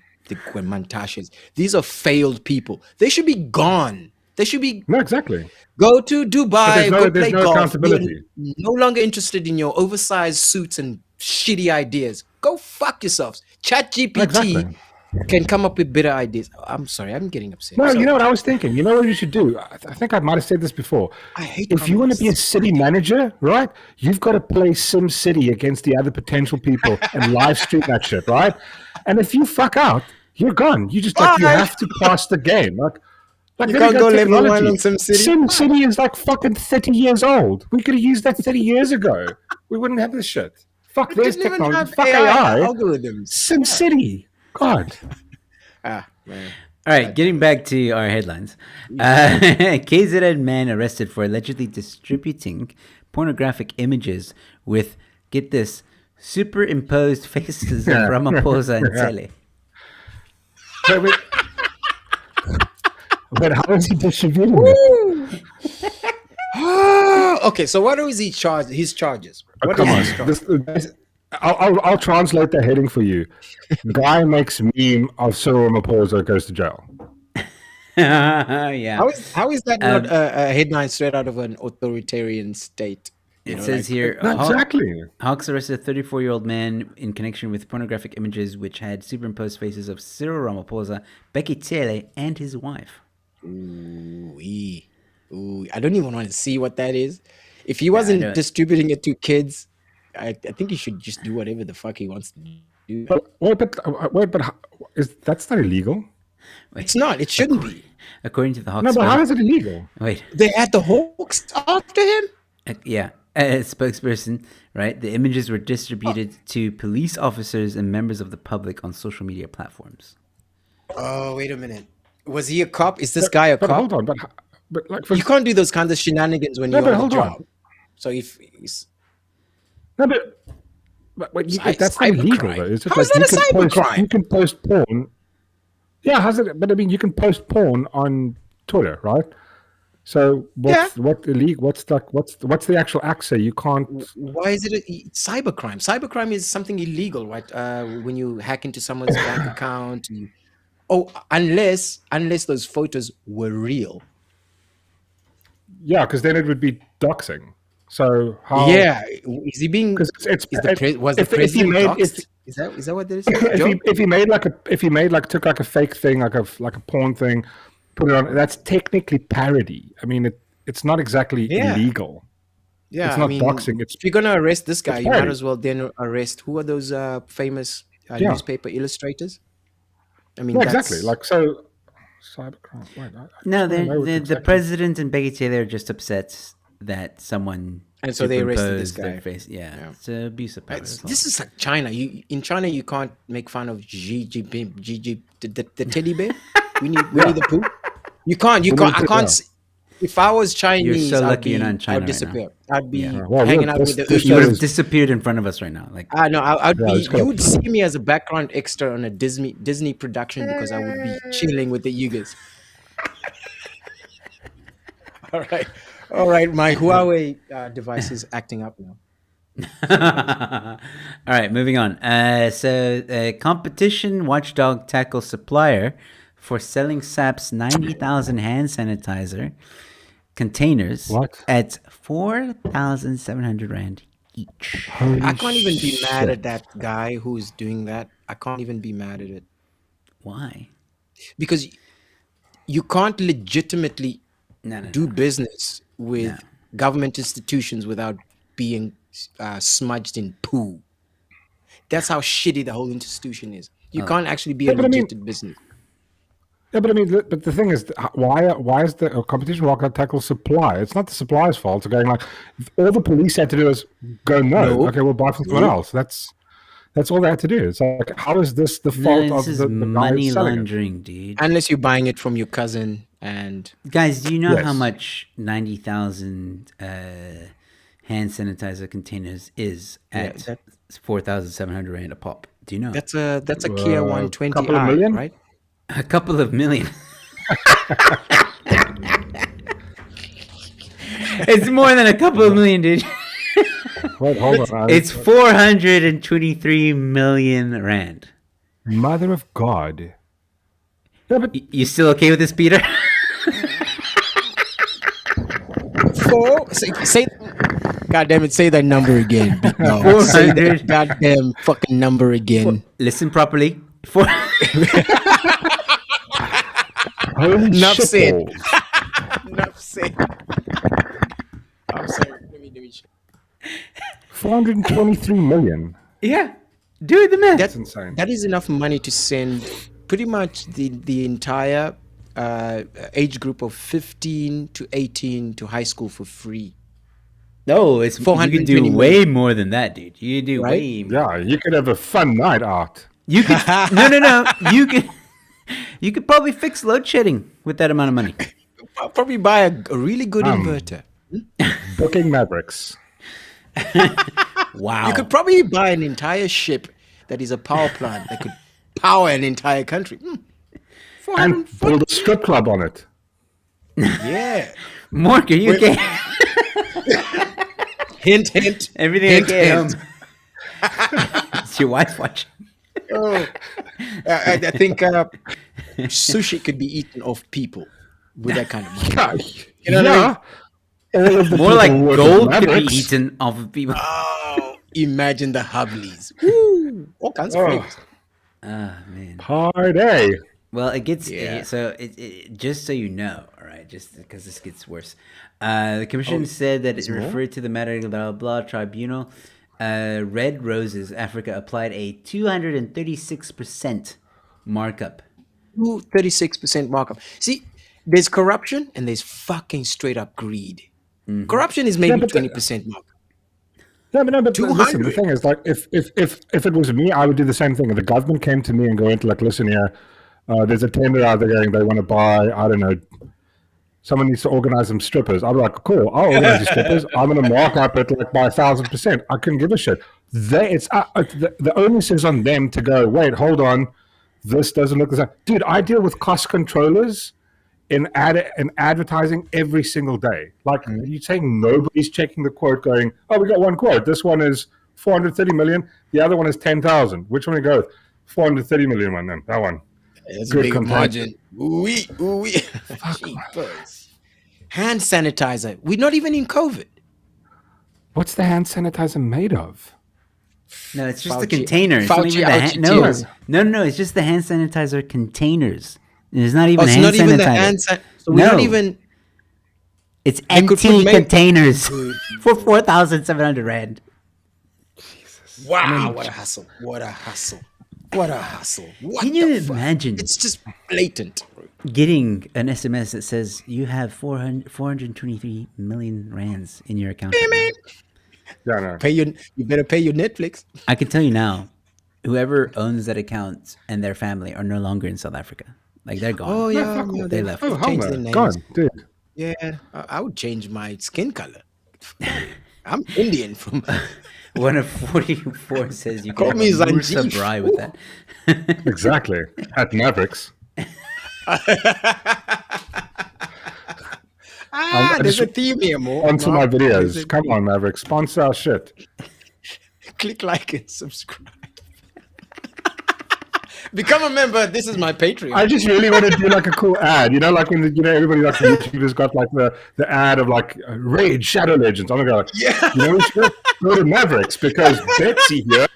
Mantashes? These are failed people. They should be gone. They should be No, exactly. go to Dubai, There's no golf. accountability. You're no longer interested in your oversized suits and shitty ideas. Go fuck yourselves. ChatGPT Exactly. can come up with better ideas. I'm sorry, I'm getting upset. No, So, you know what I was thinking? You know what you should do? I think I might have said this before. I hate If you want to be a communists. city manager, right? You've got to play Sim City against the other potential people and live stream that shit, right? And if you fuck out, you're gone. You just you Bye. have to pass the game. Like You there can't we go level technology. 1 on SimCity. Sim City is like fucking 30 years old. We could have used that 30 years ago. We wouldn't have this shit. Fuck, there's Didn't even technology. have Fuck AI AI. algorithms. Sim City. God. Man. All right, getting back to our headlines. KZN man arrested for allegedly distributing pornographic images with, get this, superimposed faces of Ramaphosa and Cele. But how is he distributing it? Okay, so what is he charged? His charges. What Come is on. his charges? I'll translate the heading for you. Guy makes meme of Cyril Ramaphosa goes to jail. Yeah. How is that not a headline straight out of an authoritarian state? It says here, Exactly. Hawks arrested a 34-year-old man in connection with pornographic images which had superimposed faces of Cyril Ramaphosa, Becky Cele, and his wife. Ooh, I don't even want to see what that is. If he wasn't distributing it to kids, I think he should just do whatever the fuck he wants to do. That's not illegal. It's not. It shouldn't be. According to the Hawks, No, but how is it illegal? wait, They had the Hawks after him. a spokesperson, right? The images were distributed to police officers and members of the public on social media platforms. Oh, wait a minute. Was he a cop? Is this guy a But cop? hold on, but like for You can't do those kinds of shenanigans when No, you're but on the hold job. on. So if he's no, but that's not cybercrime. illegal though. Is it? How is that you a can post- cybercrime? You can post porn. Yeah, how's it? But I mean, you can post porn on Twitter, right? So what's illegal? What's the actual act say? You can't. Why is it cybercrime? Cybercrime is something illegal, right? When you hack into someone's bank account. Unless those photos were real. Yeah, because then it would be doxing. So how? Yeah, is he being? because it's Was the if he president made- doxed? Is that what this is? if he made took like a fake thing, like a porn thing, put it on, that's technically parody. I mean, it's not exactly illegal. Yeah, it's not doxing. If you're gonna arrest this guy, you might parody. as well then arrest who are those famous newspaper illustrators? I mean, No, that's- exactly. Like so, cybercrime. Wait, I No, just wanna know the exactly. president and Becky Taylor are just upset that someone And so they arrested this superimposed their guy. face. Yeah, it's abuse of power. as well. This is like China. In China you can't make fun of Xi Jinping, the teddy bear. Winnie the Pooh. You can't. I can't. If I was Chinese, so I'd lucky you're be- not in China I'd right disappear. I'd be Well, hanging look, out with the this You would have Uyghurs. disappeared in front of us right now. Like, I know. I'd Yeah, be. it's got- You would see me as a background extra on a Disney production because I would be chilling with the Uyghurs. All right. My Huawei device is acting up now. all right, moving on. So, competition watchdog tackles supplier for selling SAP's 90,000 hand sanitizer containers What? at 4,700 Rand each. I can't even be mad at that guy who's doing that. I can't even be mad at it Why? because you can't legitimately No. do business with government institutions without being smudged in poo. That's how shitty the whole institution is. You can't actually be a but I mean- legit business. Yeah, but I mean, but the thing is, why is the competition walk out tackle supply? It's not the supplier's fault. It's going like all the police had to do is go no. Okay, we'll buy from someone else. That's all they had to do. It's like, how is this the fault No, of this is the guy money selling it? laundering, dude. Unless you're buying it from your cousin and Guys, do you know how Yes. much 90,000 hand sanitizer containers is at that- 4,700 Rand a pop? Do you know? that's a Kia 120i, couple of million? right? A couple of million. It's more than a couple of million, dude. Wait, hold on. It's 423 million rand. Mother of God. Yeah, but You still okay with this, Peter? Say, God damn it, say that number again. No, 400. goddamn fucking number again. Listen properly. Four. holy Enough shit said. balls. Enough said. I'm sorry. Let me check. 423 million. Yeah. Do the math. That's insane. That is enough money to send pretty much the entire age group of 15 to 18 to high school for free. No, it's 400. You could 420 do way more than that, dude. You could do Right? way more. Yeah, you could have a fun night out. You could no. You could probably fix load shedding with that amount of money. I'll probably buy a really good inverter. Booking Mavericks. Wow. You could probably buy an entire ship that is a power plant that could power an entire country. And build a strip club on it. Yeah. Mark, are you okay? Hint, hint. Everything hint, okay at hint. home? Is your wife watching? Oh. I think sushi could be eaten off people with that kind of money. You know what I mean? All of the More people like who work gold at could be Mavericks. eaten off of people. Oh, imagine the Hubblies. Woo, all kinds of Oh. flavors. Ah, man. Party. Well, it gets Yeah. so it just so you know, all right, just because this gets worse. The commission said that it referred to the matter blah blah tribunal. Red Roses Africa applied a 236% markup. 36% markup. See, there's corruption and there's fucking straight up greed. Corruption is maybe but the- 20% markup. No, but listen, 200. the thing is, like, if it was me, I would do the same thing. If the government came to me and go into, like, listen here, there's a tender out there going, they want to buy, I don't know, someone needs to organize some strippers. I'd be like, cool, I'll organize the strippers. I'm going to mark up it like by 1,000%. I couldn't give a shit. The onus is on them to go, wait, hold on, this doesn't look the same. Dude, I deal with cost controllers in advertising every single day. Like, you're saying nobody's checking the quote going, oh, we got one quote. This one is 430 million. The other one is 10,000. Which one do you go with? 430 million one then. That one. That's Good a big complaint. margin. Ooh-wee, ooh-wee. Jeepers. Hand sanitizer. We're not even in COVID. What's the hand sanitizer made of? No, it's just the Fauci- container. It's not Fauci even the ouchie no. tears. No. It's just the hand sanitizer containers. It's not even Oh, it's hand not even the sanitizer. hand sanitizer. So we're No. not even. It's They could put empty ma- containers for 4,700 rand. Wow, what a hustle. What a hustle. What a hustle. What Can you the fuck? imagine It's just blatant. getting an SMS that says you have 423 million rands in your account? right now? Yeah, no. You better pay your Netflix. I can tell you now, whoever owns that account and their family are no longer in South Africa. Like, they're gone. Oh yeah, fuck no, they they left. Oh, hell changed no. their names. God, dude. Yeah, I would change my skin color. I'm Indian from. One of 44 says you Call can me have a Musa Zanjeef. Braai with that. Exactly. At Mavericks. There's a theme here, more. Onto my videos. Come on, Mavericks. Sponsor our shit. Click like and subscribe. Become a member. This is my Patreon. I just really want to do like a cool ad. You know, like when everybody like YouTubers got like the ad of like Raid Shadow Legends. I'm gonna go like, you know, we should go to Mavericks because Betsy here.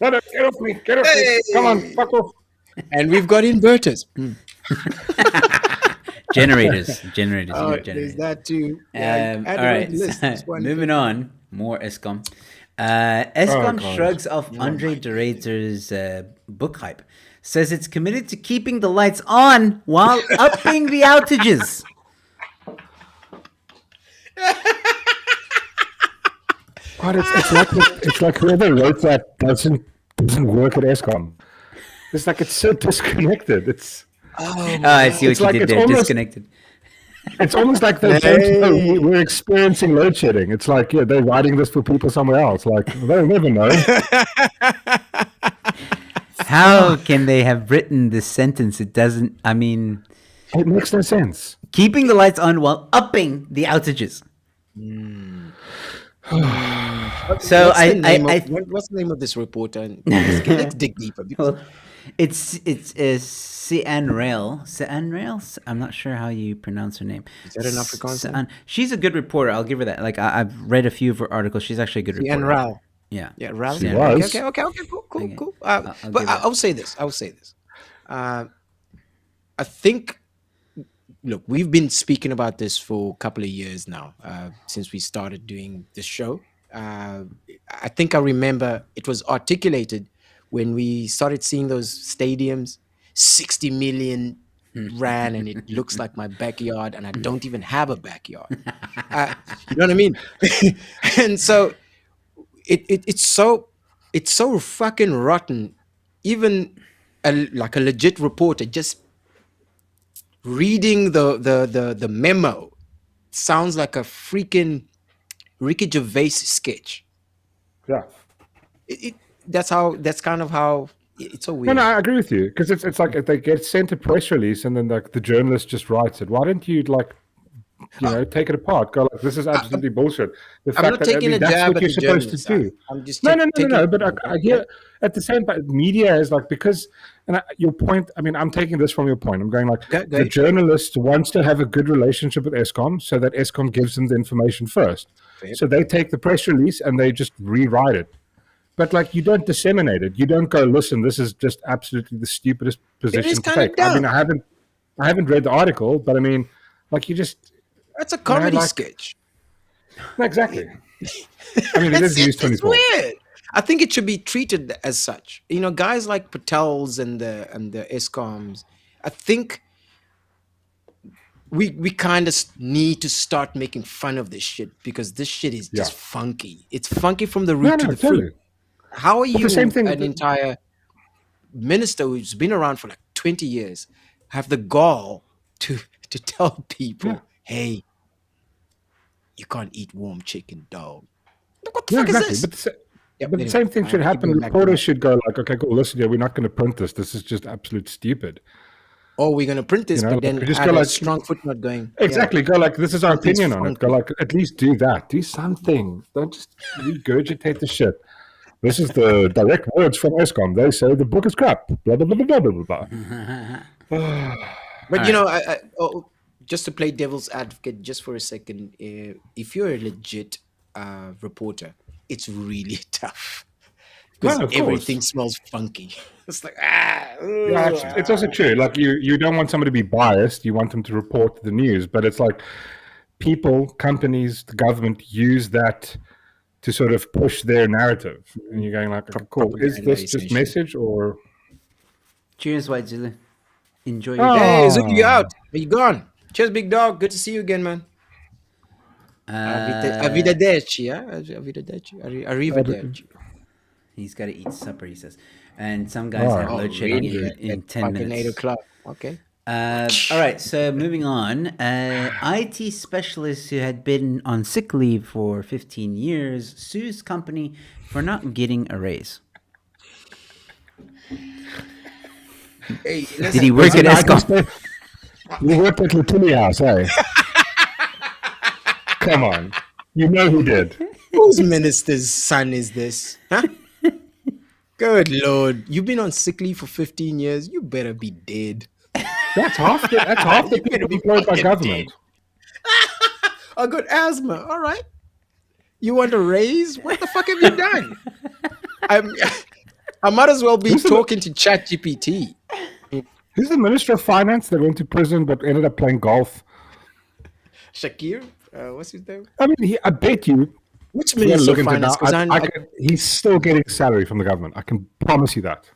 No, get off me, get off me. Come on, fuck off. And we've got inverters. Generators. Oh, generators. there's that too. Yeah, All add right. it to the list. This one. Moving on. More ESCOM. ESCOM God. shrugs off Andre de Ruyter's book hype. Says it's committed to keeping the lights on while upping the outages. God, it's like whoever wrote that doesn't work at ESCOM. It's like it's so disconnected. It's I see what It's you like did it's there. almost- Disconnected. almost like they don't know we're experiencing load shedding. It's like, yeah, they're writing this for people somewhere else. Like, they'll never know. How can they have written this sentence? It doesn't. I mean, It makes no sense. keeping the lights on while upping the outages. So what's the name of this reporter? And let's dig deeper. Because well, it's Sian Rail. Sian Rail. I'm not sure how you pronounce her name. Is that an Afrikaans name? She's a good reporter. I'll give her that. Like I've read a few of her articles. She's actually a good reporter. Ian Rao. Yeah. Yeah, Rao. She Yeah, was. okay, cool. Okay. But give I will say this. I think, look, we've been speaking about this for a couple of years now, since we started doing this show. I think I remember it was articulated when we started seeing those stadiums, 60 million rand, and it looks like my backyard, and I don't even have a backyard. You know what I mean? And so it's so fucking rotten. Even like a legit reporter just reading the memo sounds like a freaking Ricky Gervais sketch. Yeah. That's kind of how it's so No, weird. no, I agree with you because it's like if they get sent a press release and then like the journalist just writes it. Why don't you take it apart? Go like, this is absolutely bullshit. The I'm not taking a that's jab what at you're the supposed to journalist. do. I'm just No. But I hear at the same time, media is like your point. I mean, I'm taking this from your point. I'm going like Go the ahead. journalist wants to have a good relationship with ESCOM so that ESCOM gives them the information first. Fair. So they take the press release and they just rewrite it. But like you don't disseminate it. You don't go, listen, this is just absolutely the stupidest position to kinda take. I mean, dumb. I haven't read the article, but I mean, like you just That's a comedy like- sketch. no, exactly. I mean, it is News It's 24. weird. I think it should be treated as such. You know, guys like Patels and the ESCOMs. I think we kind of need to start making fun of this shit because this shit is just Yeah. funky. It's funky from the root to the totally. fruit. How are the you, same thing an with- entire minister who's been around for like 20 years, have the gall to tell people, Yeah. hey, you can't eat warm chicken, dog. What the Yeah, fuck exactly. is this? But Yep, the same thing should keep happen. going back to Reporters that. should go like, okay, cool, listen, we're not going to print this. This is just absolute stupid. Oh, we're gonna print this, You know, but then like, just add go a like- strong footnote going. yeah. Exactly. Go like, this is our Something's opinion on it. Go funky. like, at least do that. Do something. Don't just regurgitate the shit. This is the direct words from ESCOM. They say the book is crap. Blah, blah, blah, blah, blah, blah, blah. But you know, just to play devil's advocate, just for a second, if you're a legit reporter, it's really tough because No, of course. everything smells funky. It's like Yeah, it's also true. Like you don't want somebody to be biased. You want them to report the news, but it's like people, companies, the government use that to sort of push their narrative. And you're going like, okay, cool. Is Propaganda, this just essentially. message or? Cheers, White Zulu. Enjoy your Oh. day. Hey, Zuki, you out? Are you gone? Cheers, big dog. Good to see you again, man. Arrivederci, yeah? Arrivederci. Arrivederci. He's got to eat supper, he says. And some guys have Oh, load shedding really? in At 10 fucking minutes. 8 o'clock. Okay. All right, so moving on. IT specialist who had been on sick leave for 15 years sues company for not getting a raise. Hey, Did he work at ESCOM? You worked at Latini House, eh? Come on. You know who did. Whose minister's son is this? Huh? Good Lord. You've been on sick leave for 15 years. You better be dead. That's half the people employed by fucking government. I got asthma. All right. You want a raise? What the fuck have you done? I might as well be Who's the- talking to ChatGPT. Who's the Minister of Finance that went to prison but ended up playing golf? Shakir? What's his name? I mean, I bet you. Which if you minister look of into finance? that, 'Cause he's still getting salary from the government. I can promise you that.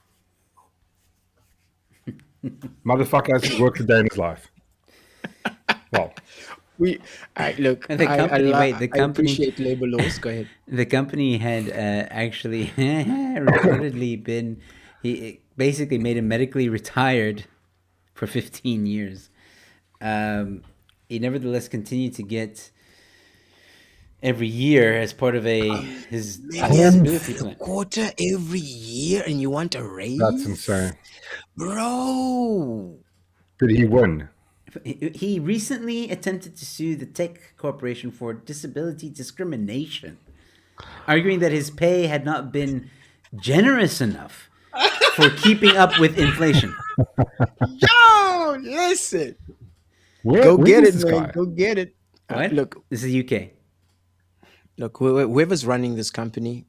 Motherfucker hasn't worked a day in his life. Well, look, And the company- wait, the I company- appreciate labor laws. Go ahead. The company had actually reportedly been, he basically made him medically retired for 15 years. He nevertheless continued to get every year as part of his Man, disability a plan. quarter every year, and you want a raise? That's insane. Bro. Did he win? He recently attempted to sue the tech corporation for disability discrimination, arguing that his pay had not been generous enough for keeping up with inflation. Yo, listen. Where, Go where get is it, this man. guy? Go get it. What? Look, This is UK. whoever's running this company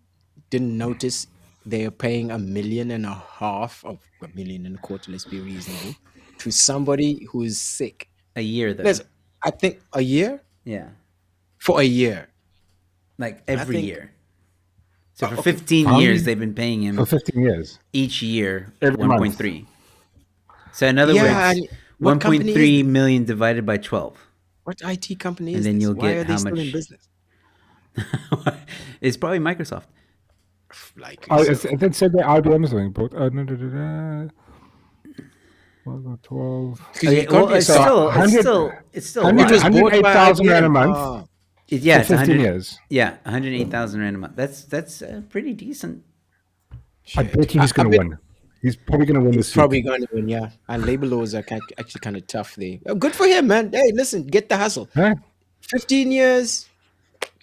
didn't notice they are paying $1.5 million, or $1.25 million, let's be reasonable, to somebody who's sick. A year, though. Listen, I think a year? Yeah. For a year. Like every think- year. So for okay. 15 How years, many- they've been paying him For 15 years. each year Every month. 1.3. So in other Yeah, words, and what company is 1.3 this? million divided by 12. What IT company And is then this? you'll Why get are they how still in much- business? It's probably Microsoft. Like, Oh, so- it then said the IBM or something. But, no. 12. 'cause Okay, you can't well, be it's so- still, 100 it's still, It was right. 108,000 rand a month. Oh. Yeah, For it's 15 100, years. yeah, 108,000 rand a month. That's pretty decent. I bet he's I going to bet- win. He's probably going to win He's this suit. probably going to win, yeah. And labor laws are actually kind of tough there. Oh, good for him, man. Hey, listen, get the hustle. Huh? 15 years.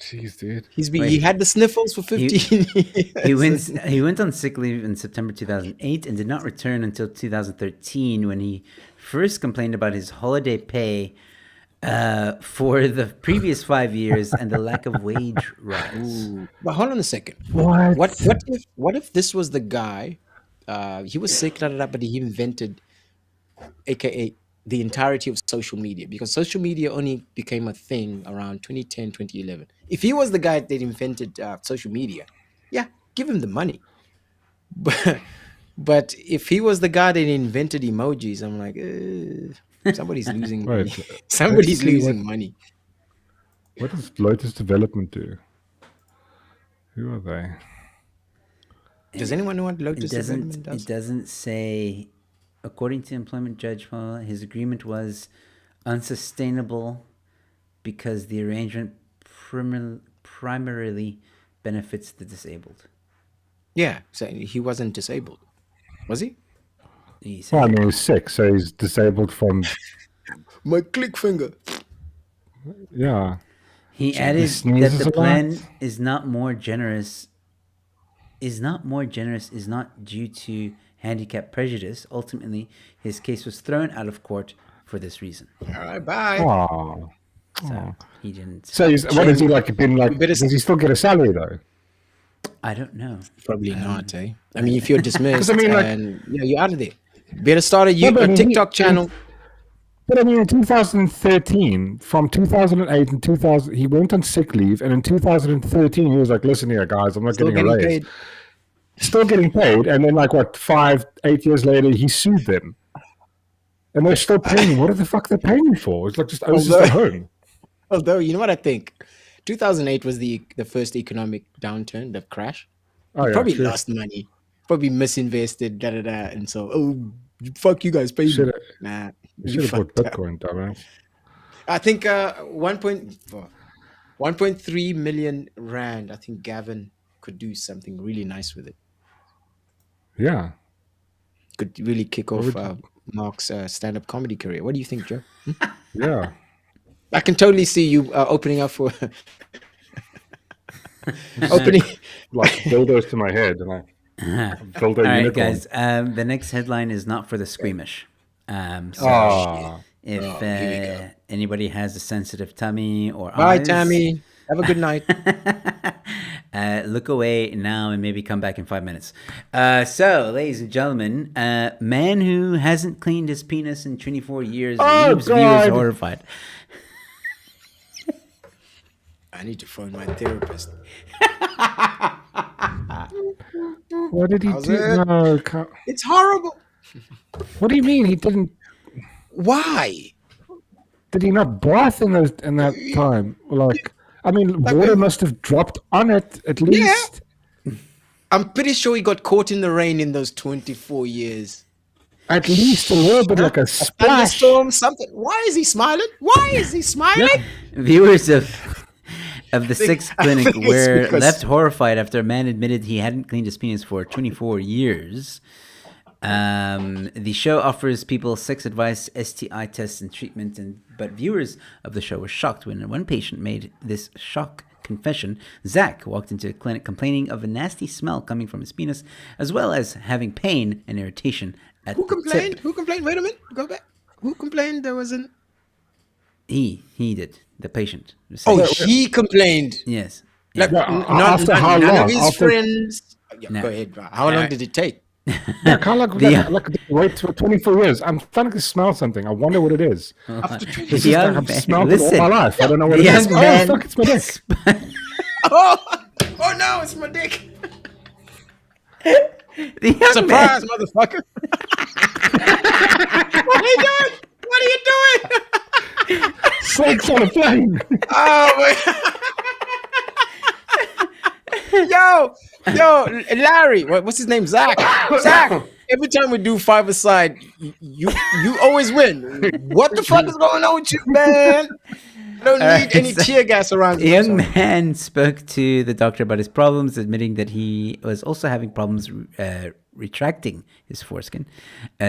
Jeez, dude. He had the sniffles for 15 years. He went on sick leave in September 2008 and did not return until 2013 when he first complained about his holiday pay for the previous 5 years and the lack of wage rise. But hold on a second. What? What if this was the guy? He was sick, but he invented, aka the entirety of social media, because social media only became a thing around 2010, 2011. If he was the guy that invented social media, yeah, give him the money. But if he was the guy that invented emojis, I'm like, somebody's losing money. Wait, Somebody's let's see losing money. What does Lotus Development do? Who are they? Does anyone know what It Lotus Development doesn't. does? It doesn't say. According to employment judge, his agreement was unsustainable because the arrangement primarily benefits the disabled. Yeah, so he wasn't disabled, was he? He said, Well, I mean, he's sick, so he's disabled from. My click finger. Yeah. he added that sneezes the a lot. plan is not generous is not due to handicap prejudice. Ultimately, his case was thrown out of court for this reason. All right, bye. Oh. So he didn't. So what has he like been like? better- Does he still get a salary though? I don't know. Probably not, eh? I mean, if you're dismissed I mean, like- and you're out of there, better start a, Yeah, but I a mean, TikTok channel. But I mean, in 2013, from 2008 and 2000, he went on sick leave, and in 2013, he was like, "Listen here, guys, I'm not Still getting a getting raise." paid. Still getting paid, and then like what, 5-8 years later, he sued them, and they're still paying him. What the fuck they're paying him for? It's like just owes us Although- the home. Although, you know what I think? 2008 was the first economic downturn, the crash. Oh yeah, Probably true. lost money. Probably misinvested, and so, fuck you guys, pay me. Shoulda- Nah, You you should have bought fucked up. Bitcoin, dumbass. I think 1.3 million rand. I think Gavin could do something really nice with it. Yeah. Could really kick off would Mark's stand-up comedy career. What do you think, Joe? Yeah. I can totally see you opening up for opening. Like dildos to my head, and I build a All right, unicorn. guys. The next headline is not for the squeamish. So Ah. if here we go. anybody has a sensitive tummy or Bye, eyes, Tammy. Have a good night. look away now and maybe come back in 5 minutes. So, ladies and gentlemen, man who hasn't cleaned his penis in 24 years Oh, leaves viewers God. horrified. I need to phone my therapist. What did he How's do? it? No, It's horrible. what do you mean he didn't? Why? Did he not bath in that time? Like, I mean, water must have dropped on it at least. I'm pretty sure he got caught in the rain in those 24 years. At least a little bit, like a splash. Thunderstorm, something. Why is he smiling? Why is he smiling? Viewers of of the think- Six I clinic think it's were because- left horrified after a man admitted he hadn't cleaned his penis for 24 years. The show offers people sex advice, STI tests, and treatment, but viewers of the show were shocked when one patient made this shock confession. Zach walked into a clinic complaining of a nasty smell coming from his penis, as well as having pain and irritation at Who the complained? tip. Who complained? Wait a minute. Go back. Who complained there wasn't? He did. The patient. was Oh, saying- he complained. yes. Like, Yeah, after how none long? of his After- friends. Yeah, No. Go ahead. How long did it take? Yeah, kind of The- like wait for 24 years. I'm starting to smell something. I wonder what it is. It's just like I've smelled it all my life. I don't know what the it is. young Oh, man- fuck, it's my dick. Oh no, it's my dick. The young Surprise, motherfucker. What are you doing? What are you doing? Sex on a plane. Oh my. Yo, Larry. What's his name? Zach. Zach. Every time we do five-a-side, you always win. What the fuck is going on with you, man? I don't need any so- tear gas around The you. young man spoke to the doctor about his problems, admitting that he was also having problems retracting his foreskin.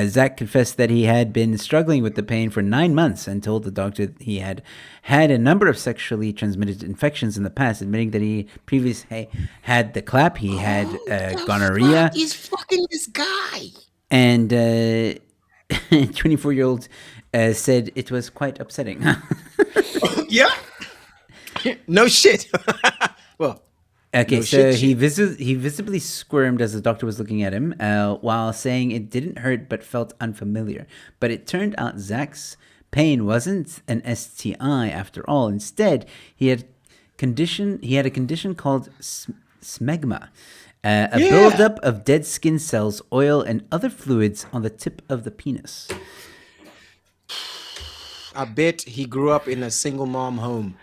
Zach confessed that he had been struggling with the pain for 9 months and told the doctor he had had a number of sexually transmitted infections in the past, admitting that he previously had the clap, he had gonorrhea, He's fucking this guy. and 24-year-old said it was quite upsetting. Yeah. No shit. Well, Okay, No so shit, he visibly squirmed as the doctor was looking at him, while saying it didn't hurt but felt unfamiliar. But it turned out Zach's pain wasn't an STI after all. Instead, he had a condition called smegma, a buildup of dead skin cells, oil, and other fluids on the tip of the penis. I bet he grew up in a single mom home.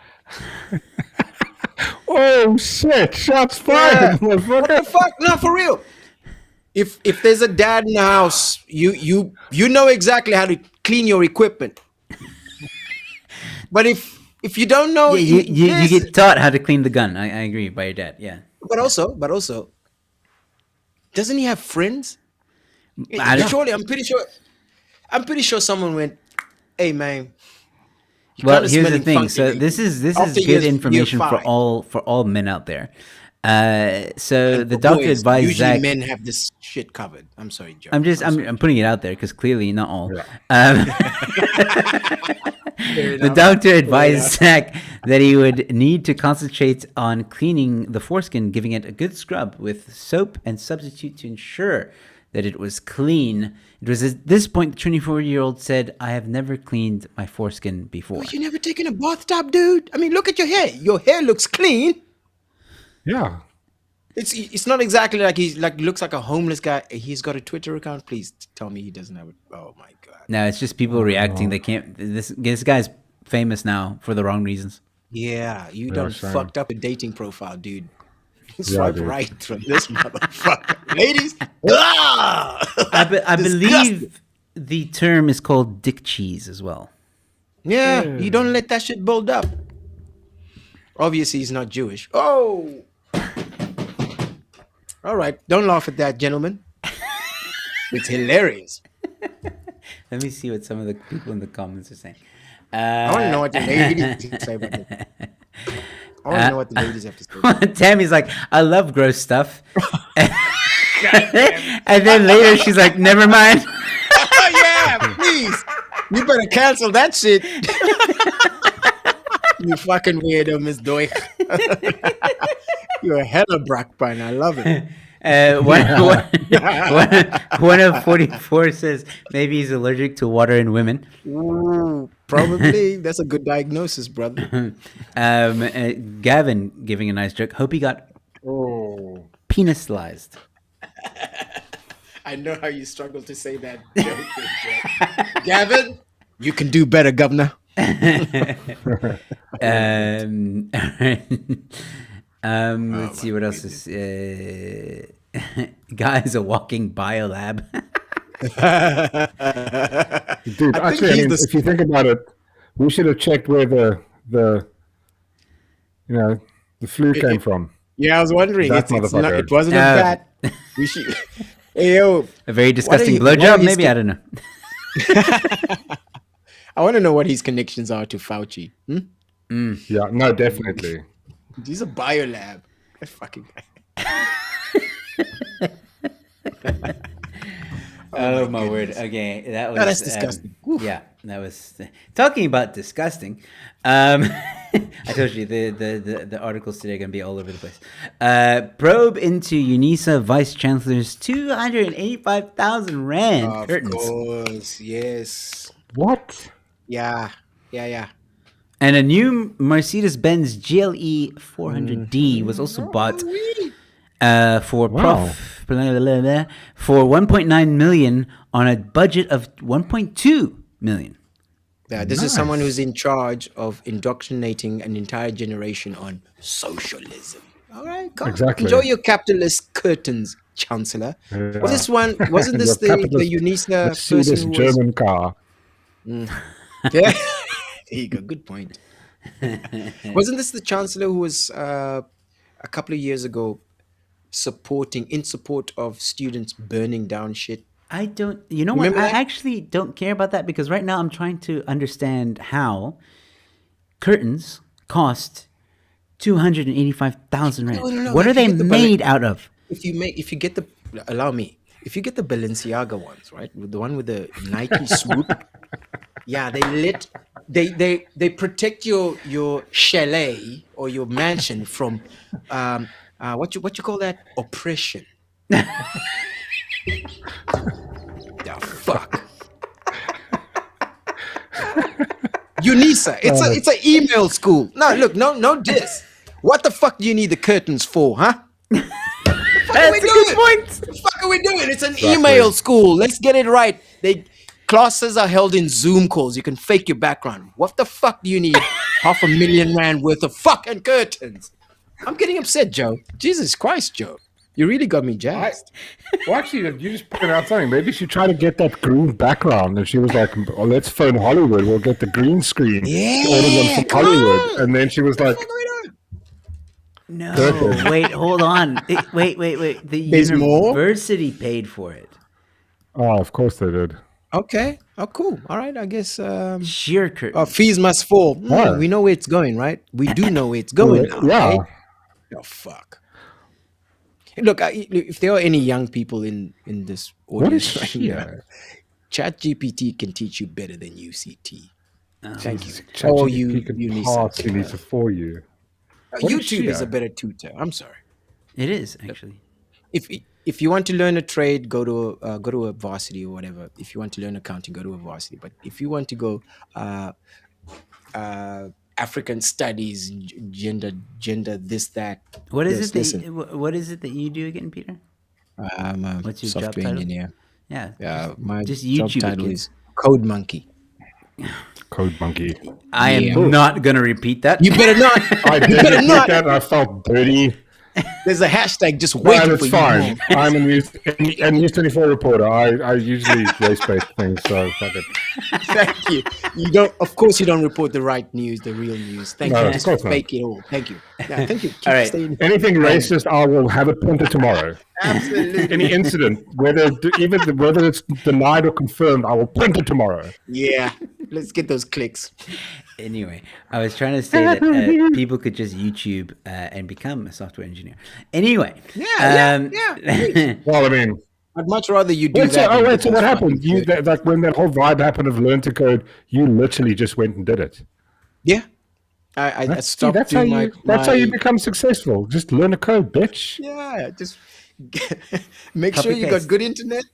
Oh shit! Shots fired, What motherfucker. the fuck? No, for real. If there's a dad in the house, you know exactly how to clean your equipment. But if you don't know, You this- get taught how to clean the gun. I agree, by your dad. Yeah. But also, doesn't he have friends? I don't- Surely, I'm pretty sure someone went, "Hey man." you're Well, kinda here's the smelling thing. funky. So this is After good year information for five. all men out there. So the doctor Boys, advised usually Zach. men have this shit covered. I'm sorry, Joe. I'm putting it out there because clearly not all. The doctor advised Zach that he would need to concentrate on cleaning the foreskin, giving it a good scrub with soap and substitute to ensure that it was clean. It was at this point the 24-year-old said, "I have never cleaned my foreskin before." You never taken a bathtub, dude? I mean, look at your hair. Your hair looks clean. Yeah. It's not exactly like he looks like a homeless guy. He's got a Twitter account. Please tell me he doesn't have it. Oh my god. No, it's just people reacting. They can't. This guy's famous now for the wrong reasons. Yeah, you done same. fucked up a dating profile, dude. Yeah, Swipe dude. right from this motherfucker, ladies. Ah! I Disgusting. believe the term is called dick cheese as well. Yeah, you don't let that shit build up. Obviously, he's not Jewish. Oh. All right, don't laugh at that, gentlemen. It's hilarious. Let me see what some of the people in the comments are saying. I want to know what the ladies have to say about this. I want to know what the ladies have to say. Tammy's like, "I love gross stuff," and then later she's like, "Never mind." Oh yeah, please. You better cancel that shit. You fucking weirdo, Miss Doig. You're a hella Brackbein. I love it. One of 44 says maybe he's allergic to water in women. Ooh, probably. That's a good diagnosis, brother. Gavin giving a nice joke. Hope he got penisized. I know how you struggle to say that joke. Gavin, you can do better, governor. Let's see what else is. Guy is a walking biolab. Dude, actually, I he's mean, the- if you think about it, we should have checked where the the flu came from. Yeah, I was wondering. That It's not, motherfucker. it wasn't a bat. We should. Hey, yo, A very disgusting you- what are blowjob? his Maybe, I don't know. I want to know what his connections are to Fauci. Yeah, no, definitely. He's a biolab. That fucking guy. Oh my word. Okay, that was No, that's disgusting. Oof. yeah, that was talking about disgusting. I told you the articles today are gonna be all over the place. Probe into UNISA Vice Chancellor's 285,000 rand Of curtains. course, yes. What? Yeah. And a new Mercedes-Benz GLE 400D was also bought for Wow. for 1.9 million on a budget of 1.2 million. Yeah, this is someone who's in charge of indoctrinating an entire generation on socialism. All right, come Exactly. enjoy your capitalist curtains, Chancellor. Yeah. Was this one? Wasn't this Your the capitalist UNISA Mercedes person who was? German car. Yeah, there you go. Good point. Wasn't this the Chancellor who was a couple of years ago in support of students burning down shit? I don't. You know what? Remember I that? actually don't care about that because right now I'm trying to understand how curtains cost 285,000 rand. No, What if are they you get the made out of? If you get the if you get the Balenciaga ones, right, with the one with the Nike swoop, yeah, they protect your chalet or your mansion from what you call that, oppression. The fuck. UNISA, it's an email school. No, look, no diss. What the fuck do you need the curtains for, huh? That's a good point. What the fuck are we doing? It's an email school. Let's get it right. Classes are held in Zoom calls. You can fake your background. What the fuck do you need 500,000 rand worth of fucking curtains? I'm getting upset, Joe. Jesus Christ, Joe. You really got me jazzed. Well, actually, you just pointed out something. Maybe she tried to get that green background, and she was like, "Oh, let's phone Hollywood. We'll get the green screen." Yeah, Order them from come Hollywood, on. and then she was like, No, Curtains. wait, hold on. Wait. The There's more? university paid for it. "Oh, of course they did." Okay. Oh, cool. All right. I guess Sheer curtains. fees must fall. Yeah. We know where it's going, right? We do know where it's going now. Yeah. Right? Oh, fuck. Look, if there are any young people in this audience is right she? now, ChatGPT can teach you better than UCT. Thank you. ChatGPT Or you, can UNISA. parse UNISA for you. What is YouTube is Shia? a better tutor. I'm sorry. It is actually. If you want to learn a trade, go to a varsity or whatever. If you want to learn accounting, go to a varsity. But if you want to go African studies, gender, this, that. What is this, it that listen, what is it that you do again, Peter? I'm a What's your job software title? engineer. Yeah. Yeah, my just job YouTube title it, is Code Monkey. Code monkey. I am Yeah. not gonna repeat that. You better not. I You did better repeat not. that, and I felt dirty. There's a hashtag just Well, waiting it's for you. fine. I'm a News 24 reporter. I usually race-bait things, so fuck it. Thank you. Of course, you don't report the right news, the real news. Thank No, you. of Just course not. fake it all. Thank you. Yeah, thank you. Keep All right. staying- Anything racist, I will have it printed tomorrow. Absolutely. Any incident, whether it's denied or confirmed, I will print it tomorrow. Yeah. Let's get those clicks. Anyway, I was trying to say that people could just YouTube and become a software engineer. Anyway. Yeah. Well, I mean, I'd much rather you do wait, that. so than what get those happened? fucking clicks. Like when that whole vibe happened of learn to code, you literally just went and did it. Yeah. I See, stopped that's how doing you my become successful. Just learn to code, bitch. Yeah, just make Copy sure you paste. got good internet.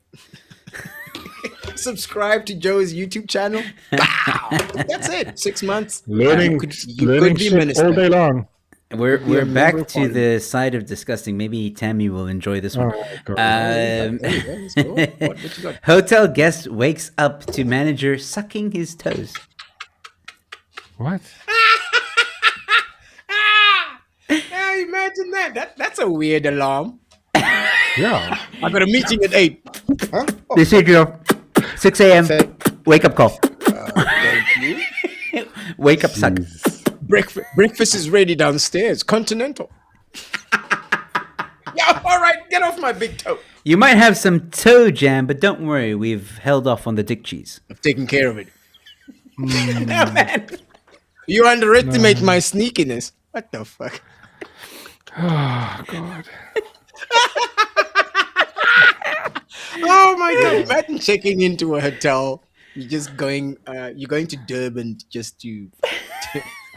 Subscribe to Joe's YouTube channel. Wow. That's it. 6 months. Learning, You could learning be shit minister. all day long. We're You're back never to fun. the side of disgusting. Maybe Tammy will enjoy this one. Oh, God. There you go. Let's go. What you got? Hotel guest wakes up to manager sucking his toes. What? Yeah, imagine that. That's a weird alarm. Yeah. I got a meeting at 8. Huh? Oh, This is your 6 a.m. Okay. wake up call. Thank you. Wake up suck. Breakfast is ready downstairs. Continental. Yeah, all right. Get off my big toe. You might have some toe jam, but don't worry, we've held off on the dick cheese. I've taken care of it. Nah, man. You underestimate my sneakiness. What the fuck? Oh God. Oh my god! Imagine checking into a hotel. You're going to Durban just to.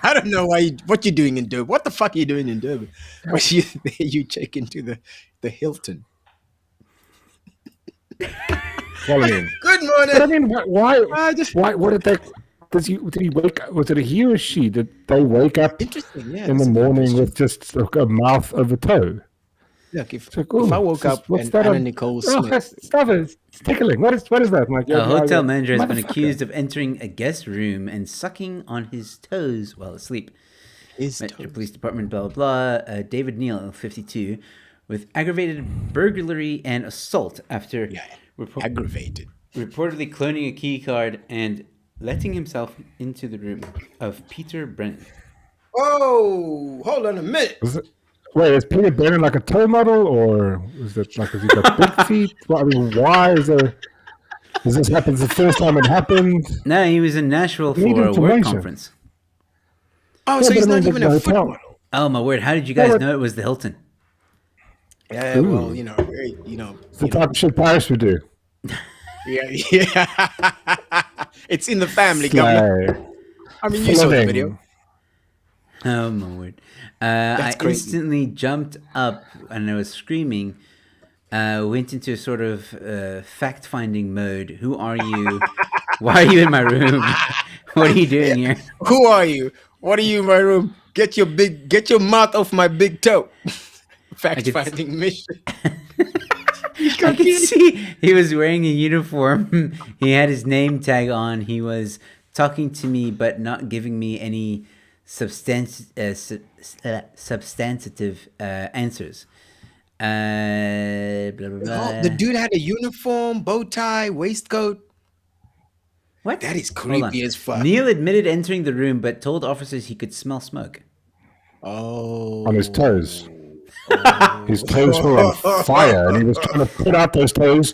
I don't know what you're doing in Durban. What the fuck are you doing in Durban? But you check into the Hilton. Follow me. Good But I morning. mean, why? I just Why? What did they? Did he wake? Was it a he or she? Did they wake up interesting. Yeah. in the that's a good morning question. with just a mouth of a toe? Look, if It's like, oh, I woke up what's and that Anna on- Nicole Oh, Smith, stop it! It's tickling. What is that? I'm like, A hotel manager has been motherfucker. accused of entering a guest room and sucking on his toes while asleep. is Metro Police Department, blah, blah, blah. David Neal, 52, with aggravated burglary and assault after aggravated. reportedly cloning a key card and letting himself into the room of Peter Brennan. Oh, hold on a minute. Wait, is Peter Brennan like a toe model, or is it like has he got big feet? Well, I mean, why is there? Does this happen? It's the first time it happened. No, he was in Nashville Need for a work information. conference. Oh, Yeah, so but he's I not mean, even the a foot hotel. model. Oh, my word. How did you guys but- know it was the Hilton? Yeah, well, Ooh. you know, It's the type of shit Paris would do. yeah. It's in the family, governor. Slay. I mean, you saw the Flooding. video. Oh, my word. I crazy. instantly jumped up and I was screaming. Went into a sort of fact-finding mode. Who are you? Why are you in my room? What are you doing here? Who are you? What are you in my room? Get your mouth off my big toe. Fact-finding mission. I could see he was wearing a uniform. He had his name tag on. He was talking to me, but not giving me any substantive answers. Blah, blah, blah. Oh, the dude had a uniform, bow tie, waistcoat. What? That is Hold on. creepy as fuck. Neil admitted entering the room, but told officers he could smell smoke. Oh. On his toes. His toes were on fire, and he was trying to put out those toes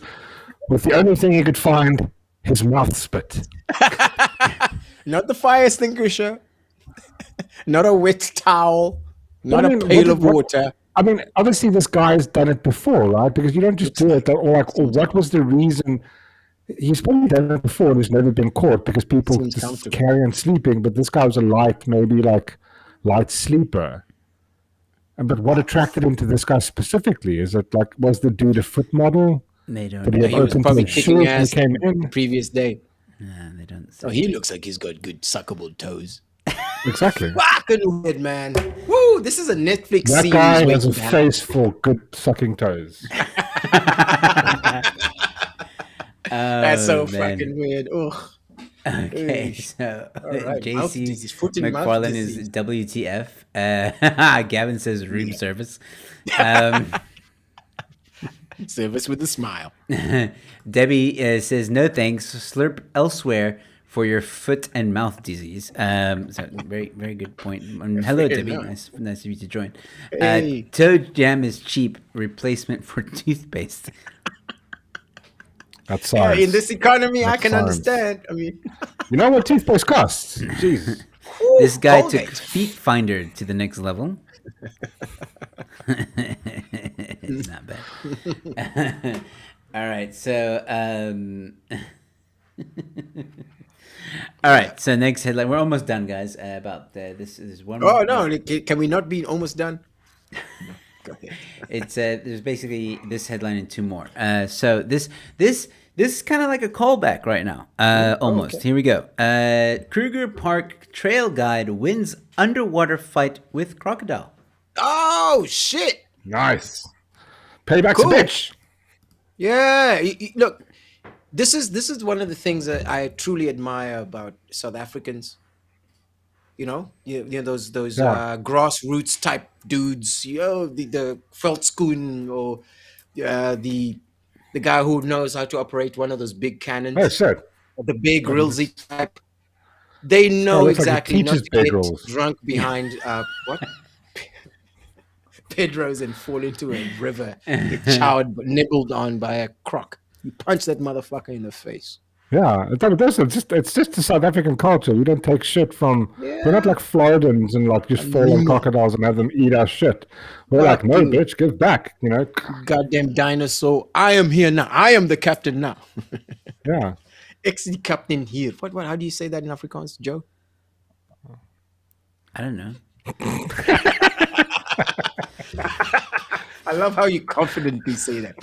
with the only thing he could find: his mouth spit. Not the fire extinguisher. Not a wet towel. Not I a mean, pail of what- water. I mean, obviously, this guy's done it before, right? Because you don't just do it. Or like, or what was the reason? He's probably done it before and he's never been caught because people Seems just comfortable. carry on sleeping. But this guy was a light sleeper. But what attracted him to this guy specifically? Is it like, was the dude a foot model? They don't. Did he know. have He was open probably toe shoes kicking when ass he came the in? previous day. They don't. Oh, he looks like he's got good suckable toes. Exactly. Fucking weird, man. Woo! This is a Netflix That series. guy waiting has a to happen. face for good sucking toes. That's so Oh, man. fucking weird. Ugh. Okay, Eesh. so right, mouth JC disease, foot and mouth McFarlane is disease. WTF. Gavin says room service. Service with a smile. Debbie says no thanks. Slurp elsewhere for your foot and mouth disease. So very very good point. Hello Fair Debbie, enough. nice of you to join. Hey. Toad jam is cheap replacement for toothpaste. That's Yeah, science. in this economy, I That's can science. understand. I mean, You know what toothpaste costs? Jeez. This guy took Colgate. Feet Finder to the next level. It's not bad. All right, so all right, so next headline. We're almost done, guys. About this is one. Oh more- no! Can we not be almost done? Go ahead. It's there's basically this headline and two more. So this is kind of like a callback right now. Almost. okay. Here we go. Kruger Park Trail Guide wins underwater fight with crocodile. Oh shit! Nice. Payback's Cool. a bitch. Yeah, look, this is one of the things that I truly admire about South Africans. You know those Yeah. grassroots type dudes. You know the Veldskoen or the guy who knows how to operate one of those big cannons, Oh, shit. the big Rilsey type. They know looks like he exactly not teaches to get bedrolls. drunk behind what? Bedrolls and fall into a river, get chowed, nibbled on by a croc. You punch that motherfucker in the face. Yeah, it's just the South African culture. We don't take shit from. We're not Yeah. like Floridans and like just fall on No. crocodiles and have them eat our shit. We're Fuck like, no, you. bitch, give back. You know? Goddamn dinosaur! I am here now. I am the captain now. Yeah. Ex the captain here. What? How do you say that in Afrikaans, Joe? I don't know. I love how you confidently say that.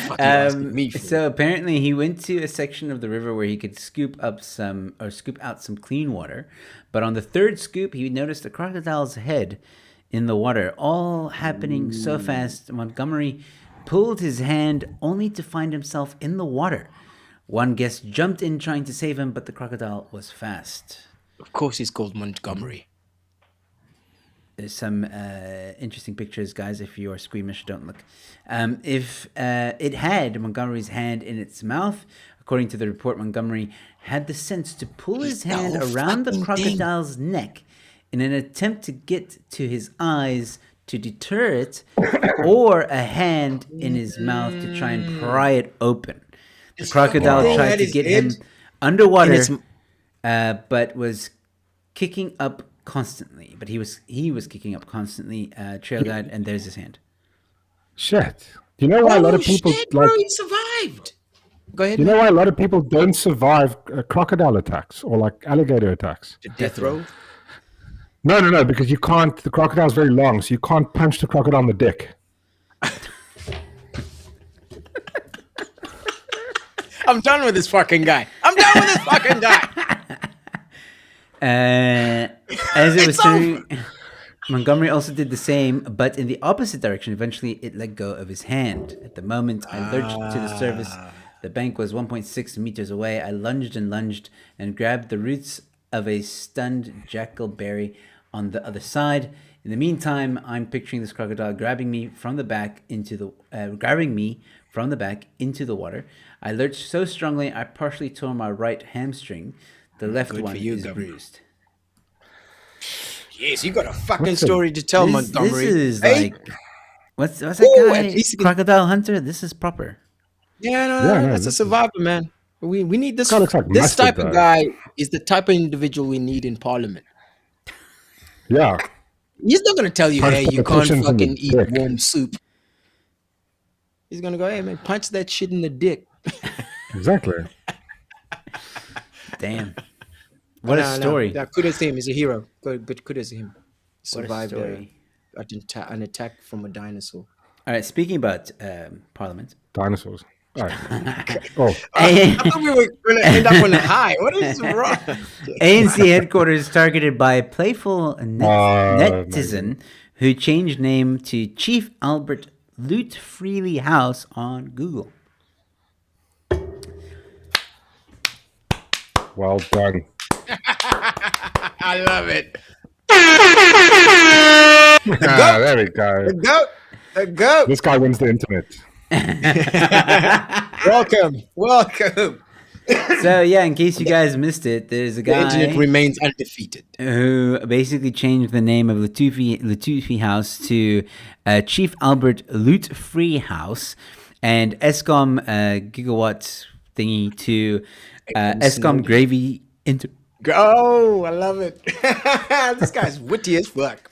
Fucking asking me for So apparently he went to a section of the river where he could scoop out some clean water, but on the third scoop he noticed a crocodile's head in the water, all happening so fast. Montgomery pulled his hand only to find himself in the water. One guest jumped in trying to save him, but the crocodile was fast. Of course, he's called Montgomery. There's some interesting pictures, guys. If you are squeamish, don't look. If it had Montgomery's hand in its mouth, according to the report, Montgomery had the sense to pull his hand whole around the fucking crocodile's neck in an attempt to get to his eyes to deter it, or a hand in his mouth to try and pry it open. The crocodile thing tried had to his get head him underwater, in its but was kicking up constantly. But he was kicking up constantly. Trail guide, and there's his hand. Shit. You know why a lot of people shit, like? bro, he survived. Go ahead. You know why a lot of people don't survive crocodile attacks or like alligator attacks? Death row. No, because you can't. The crocodile's very long, so you can't punch the crocodile on the dick. I'm done with this fucking guy. I'm done with this fucking guy. As it was through, Montgomery also did the same, but in the opposite direction. Eventually, it let go of his hand. At the moment I lurched to the surface, the bank was 1.6 meters away. I lunged and grabbed the roots of a stunned jackleberry on the other side. In the meantime, I'm picturing this crocodile grabbing me from the back into the water. I lurched so strongly I partially tore my right hamstring. The left Good one for you, is Governor. bruised. Yes, you got a fucking What's the- story to tell, This Montgomery. is Hey? like what's that Ooh, guy? at least he can- Crocodile Hunter. This is proper. Yeah, no, Yeah, no, that's a this is- survivor, man. We need this. Guy looks like This mustard, type of though. guy is the type of individual we need in Parliament. Yeah. He's not gonna tell you, Punch hey, you can't politicians in the fucking eat dick. warm soup. He's gonna go, hey man, punch that shit in the dick. Exactly. Damn. What a No, no, story. no, kudos to him. He's a hero. But kudos to him. What a Survived story. an attack from a dinosaur. All right. Speaking about Parliament. Dinosaurs. Right. Oh, I thought we were gonna end up on a high. What is wrong? ANC headquarters targeted by a playful netizen who changed name to Chief Albert Loot Freely House on Google. well done. I love it. There we go. The goat. The goat. This guy wins the internet. Welcome. So yeah, in case you guys missed it, there's a The internet guy remains undefeated. who basically changed the name of Latufi House to Chief Albert Loot Free House, and Eskom gigawatt thingy to Eskom Gravy Oh, I love it. This guy's witty as fuck.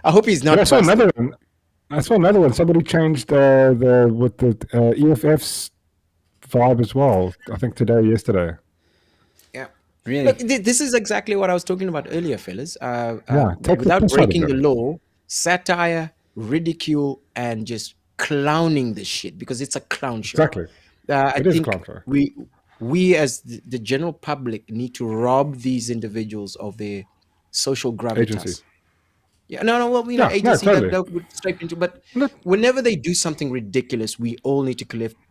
I hope he's not. But I saw busted. another one. Somebody changed with the EFF's vibe as well. I think yesterday. Yeah. Really? Look, this is exactly what I was talking about earlier, fellas. take the Without piss out of breaking the them. law, satire, ridicule, and just clowning this shit because it's a clown show. Exactly. I It is a think clown show. we as the general public need to rob these individuals of their social gravitas. Agency. Yeah, no, well, Yeah, no, agency totally. that would straight into, but Look- whenever they do something ridiculous, we all need to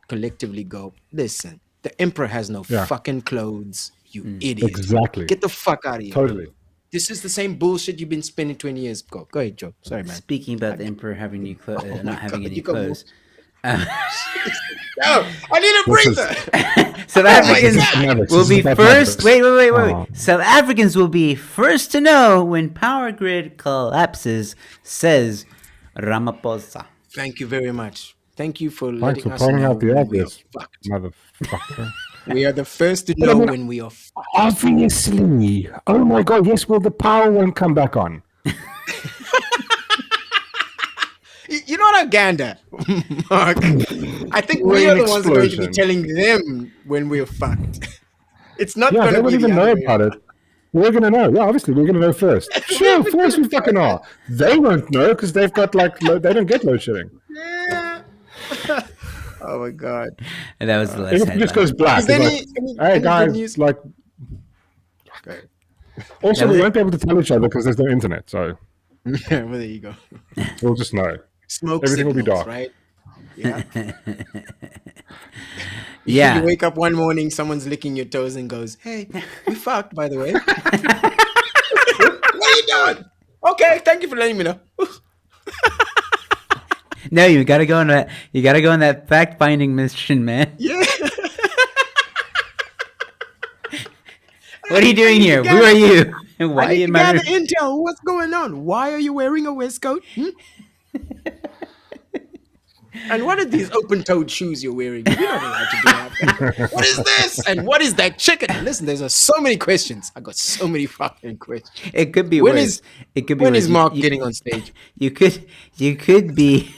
collectively go, listen, the emperor has no Yeah. fucking clothes, you idiot. Exactly. Get the fuck out of here. Totally. This is the same bullshit you've been spending 20 years ago. Go ahead, Joe. Sorry, man. Speaking about the emperor having new not having God, any you got clothes. No, I need a This is- breather. South Africans Mavericks. will This is be about first. Mavericks. Wait. Oh. South Africans will be first to know when power grid collapses, says Ramaphosa. Thank you very much. Thank you for Thanks letting for us pointing know out the when we are obvious, fucked. motherfucker. We are the first to I know mean- when we are fucked. Obviously. Oh my god, yes, well, the power won't come back on. You're not Uganda, Mark. I think we Rain are the ones going to be explosion. telling them when we're fucked. It's not Yeah, going they to be won't the even know other way about it. We're going to know. Yeah, obviously, we're going to know first. Sure, of course we fucking are. They won't know because they've got, like, they don't get load shedding. around. Oh my god. And that was the last Everything just headline. goes black. Is there It's any, like, hey, good guys, news? like... Okay. Also, That was we it. won't be able to tell each other because there's no internet, so Yeah, well, there you go. we'll just know. Smoke Everything will be signals, dark. right? Yeah. Yeah. You wake up one morning, someone's licking your toes and goes, "Hey, we fucked, by the way." What are you doing? Okay, thank you for letting me know. No, you gotta go on that. You gotta go on that fact finding mission, man. Yeah. What are you doing here? gotta- Who are you? And why I are you need in to my gather room? intel. What's going on? Why are you wearing a waistcoat? And what are these open-toed shoes you're wearing? You're not allowed to do that. What is this? And what is that chicken? Listen, there's so many questions. I got so many fucking questions. It could be When worse. is- It could be When worse. is Mark You- getting on stage? You could be.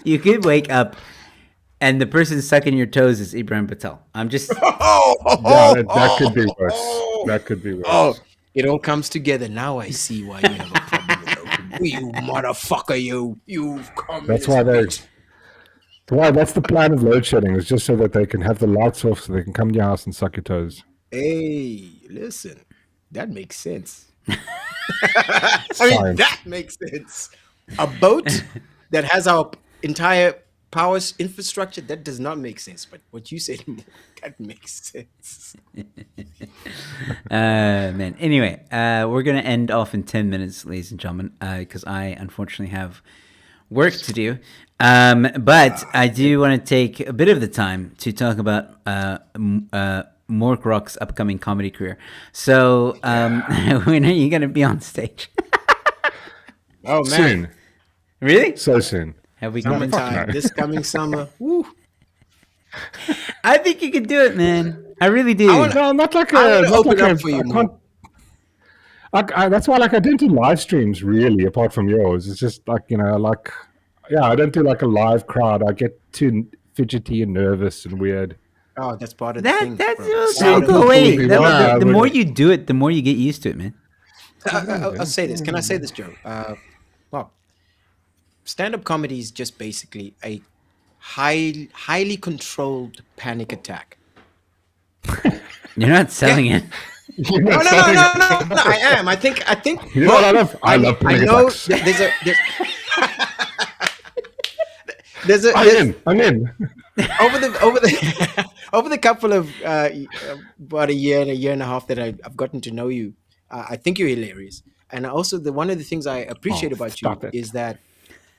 You could wake up, and the person sucking your toes is Ibrahim Patel. I'm just. Yeah, that could be worse. That could be worse. Oh, it all comes together. Now I see why you have a problem with open. You motherfucker, you communist That's why they... bitch. That's the plan of load shedding, is just so that they can have the lights off so they can come to your house and suck your toes. Hey, listen, that makes sense. I mean, Science. that makes sense. A boat that has our entire power infrastructure, that does not make sense. But what you said, that makes sense. Man. Anyway, we're gonna end off in 10 minutes, ladies and gentlemen, because I unfortunately have work to do. But I do want to take a bit of the time to talk about Mork Rock's upcoming comedy career. So, when are you gonna be on stage? Oh, man. Soon. Really? So soon. Have we got? Summertime, this coming summer. Woo. I think you could do it, man. I really do. No, not like I a... wanna not open like up a- for you I more. can't... that's why, like, I don't do live streams, really, apart from yours. It's just, like, you know, like... Yeah, I don't do, like, a live crowd. I get too fidgety and nervous and weird. Oh, that's part of the thing. That's bro. it'll Part go of- away. people, The, yeah, the but- more you do it, the more you get used to it, man. I'll say this. Can I say this, Joe? Well, stand-up comedy is just basically a highly controlled panic attack. You're not selling it. You're No, not no, selling no, it. no, no, no. I am. I think. You know what I love? I love I panic know attacks. there's a I'm in. over the over the couple of about a year and a half that I've gotten to know you. I think you're hilarious, and also one of the things I appreciate Oh, about you stop it. is that.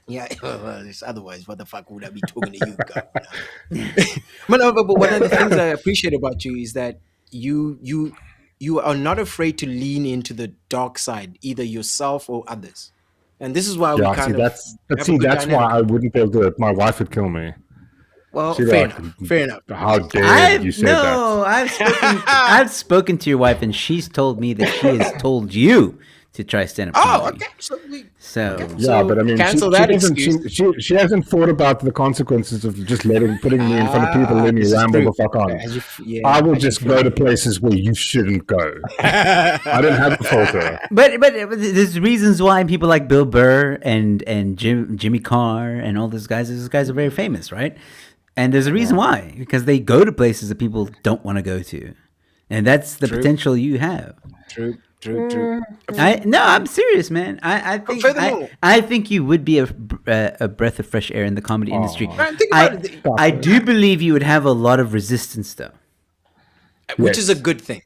Yeah, well, otherwise, what the fuck would I be talking to you? God, but one of the things I appreciate about you is that you are not afraid to lean into the dark side, either yourself or others. And this is why we Yeah, kind see, of that's have a see, good that's dynamic. why I wouldn't be able to do it. My wife would kill me. Well, She'd be fair like, enough. Fair enough. How dare you say that? I've spoken to your wife, and she's told me that she has told you to try stand-up Oh, comedy. okay. So we, So Yeah, So, but I mean, cancel that doesn't- excuse. she hasn't thought about the consequences of just putting me in front of people and letting me this is ramble true. the fuck on. As you yeah, I will as you just go to places where you shouldn't go. I don't have a filter. But there's reasons why people like Bill Burr and Jimmy Carr and all those guys. Those guys are very famous, right? And there's a reason why, because they go to places that people don't want to go to, and that's the potential you have. True. I'm serious, man. I think furthermore- I think you would be a breath of fresh air in the comedy industry. Man, think about it. I do believe you would have a lot of resistance, though. Which Yes. is a good thing.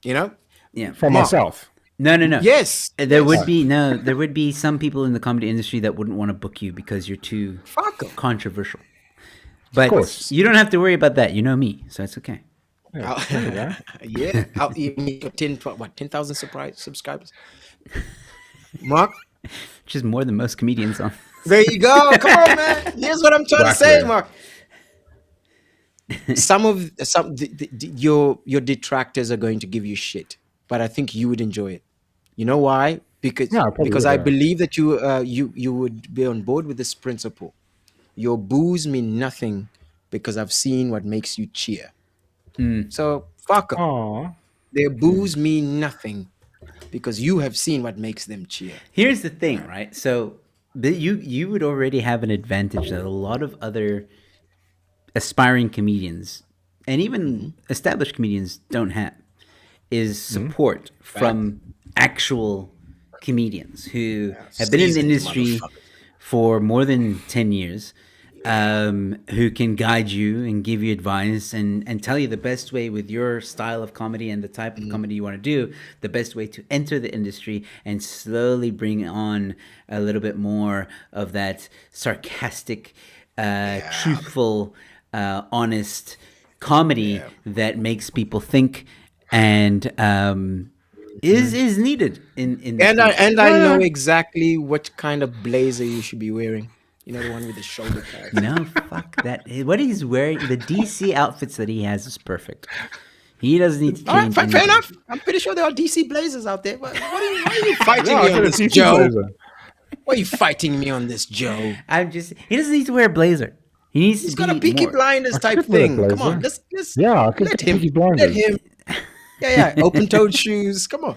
You know? Yeah. For Mark. myself. No. Yes. There would be some people in the comedy industry that wouldn't want to book you because you're too Fuck 'em. controversial. But course. you don't have to worry about that. You know me, so it's okay. Yeah, you need 10,000 subscribers. Mark, Which is more than most comedians on. there you go. Come on, man. Here's what I'm trying to say, Exactly. Mark. Your detractors are going to give you shit, but I think you would enjoy it. You know why? Because Yeah, I probably would, I yeah. believe that you would be on board with this principle. Your boos mean nothing because I've seen what makes you cheer. So fuck 'em. Aw. Their boos mean nothing because you have seen what makes them cheer. Here's the thing, right? So you would already have an advantage that a lot of other aspiring comedians and even established comedians don't have, is support from actual comedians who have been in the seasoned industry for more than 10 years, who can guide you and give you advice and tell you the best way with your style of comedy and the type of comedy you want to do, the best way to enter the industry and slowly bring on a little bit more of that sarcastic, truthful, honest comedy that makes people think and is needed in this And I know exactly what kind of blazer you should be wearing. You know, the one with the shoulder pads. No, fuck that. What he's wearing, the DC outfits that he has is perfect. He doesn't need to All right, change. fair anything. enough. I'm pretty sure there are DC blazers out there. But why are you fighting Yeah, me I on got a this, DC Joe? blazer. Why are you fighting me on this, Joe? He doesn't need to wear a blazer. He needs He's to got a be Peaky more- Blinders type could wear a thing. Come on, blazer. let's Yeah, I could let get him. Peaky Let Blinders. him. Yeah, open-toed shoes. Come on.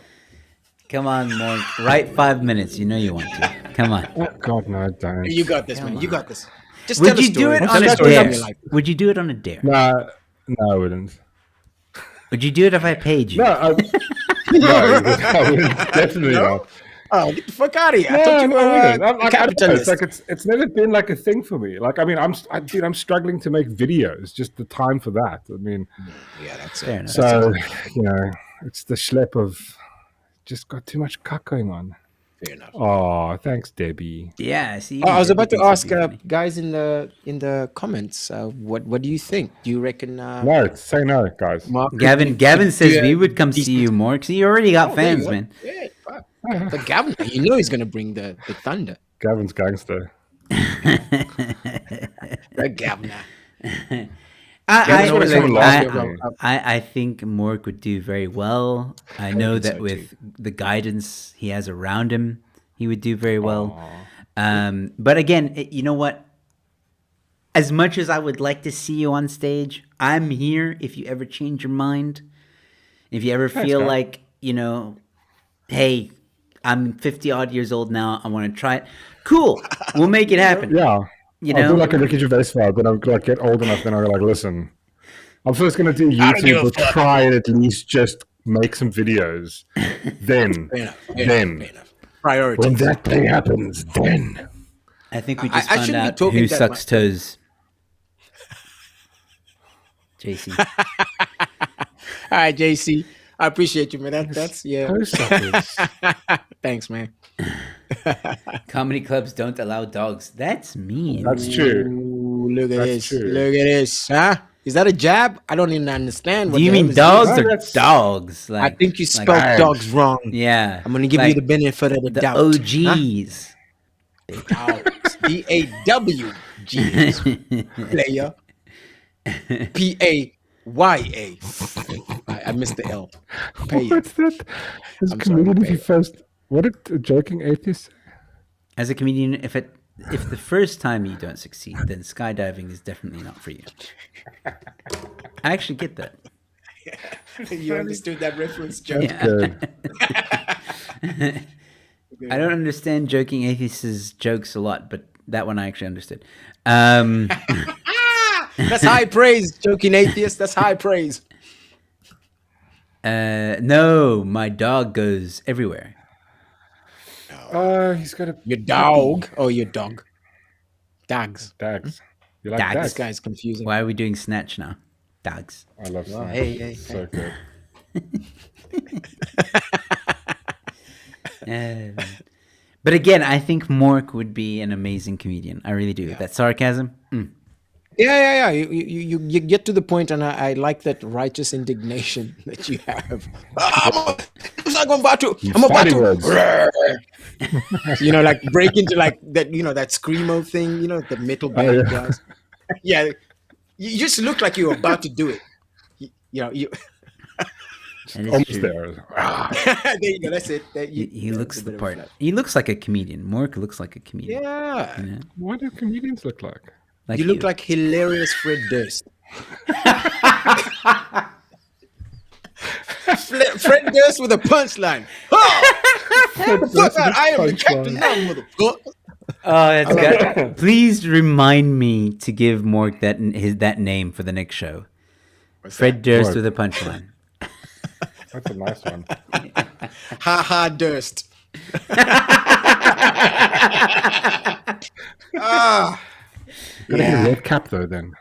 Come on, more. Right 5 minutes. You know you want to. Come on. Oh, God, no, I don't. You got this, man. You got this. Just Would tell a you do story. it Tell on a story dare? from your life. Would you do it on a dare? Nah, no, I wouldn't. Would you do it if I paid you? No, I wouldn't. Definitely not. Oh, get the fuck out of here! I No, thought you no, were I wouldn't. I don't know. It's capitalist. like it's never been like a thing for me. Like, I mean, I'm struggling to make videos. Just the time for that. I mean, Yeah, that's Fair it. enough. so you know, it's the schlep of just got too much cuck going on. Fair enough. Oh, thanks, Debbie. Yeah. See. I was about to everything's ask gonna be funny. guys in the comments. What do you think? Do you reckon? No, say no, guys. Mark, Gavin says yeah, we would come see you more because you already got Oh, there you fans, go. man. Yeah, fuck. But Gavin, you know he's gonna bring the thunder. Gavin's gangster. The Gavin. Gavin's always coming last I- year. I think Mork would do very well. I know think that so, with the guidance he has around him, he would do very well. But again, you know what? As much as I would like to see you on stage, I'm here if you ever change your mind. If you ever feel Gav. like, you know, hey, I'm 50 odd years old now, I want to try it. Cool. We'll make it happen. Yeah. You I'll know? do like a Ricky Gervais vibe, then I'll like get old enough, then I'll like, listen, I'm first going to do I don't give YouTube, a but fuck. try and at least just make some videos. Then, Fair enough. then, Priority. when that thing happens, then. I think we I- just I found shouldn't be out talking who that sucks much. toes. JC. All right, JC. I appreciate you, man. That's yeah. Toe suckers. Thanks, man. Comedy clubs don't allow dogs. That's mean. That's true. Ooh, look at That's this. true. Look at this. Huh? Is that a jab? I don't even understand. What Do you the hell mean is dogs this? No, or that's- dogs? I think you like- spelled dogs wrong. Yeah. I'm gonna give you like the benefit of the, the doubt. OGs. Dogs. DAWGs. Player. PAYA. I missed the L. Pay. What's that? This I'm comedian, sorry, if you first. What did a joking atheist say? As a comedian, if the first time you don't succeed, then skydiving is definitely not for you. I actually get that. You understood that reference, Joe? Yeah. Good. I don't understand joking atheists' jokes a lot, but that one I actually understood. That's high praise, joking atheist. That's high praise. No, my dog goes everywhere. He's got a Your dog. Oh, your dog. Dogs. dags. You like Dags. This dags? guy's confusing. Why are we doing snatch now? Dogs. I love that. Hey. So good. But again, I think Mork would be an amazing comedian. I really do. That sarcasm. Yeah. You get to the point, and I like that righteous indignation that you have. I'm about to. Fighting words. Like break into like that. That screamo thing. The metal band yeah. guys. Yeah, you just look like you're about to do it. You. That is Almost true. there. There you go. That's it. He looks it's a the bit of a part. flat. He looks like a comedian. Mork looks like a comedian. Yeah. You know? What do comedians look like? Like You look like hilarious Fred Durst. Fred Durst with a punchline. Fuck out! I am the captain now, motherfucker. Oh, that's good. Please remind me to give Mork that name for the next show. Fred Durst Mork. with a punchline. That's a nice one. Ha ha Durst. Got a red cap though. Then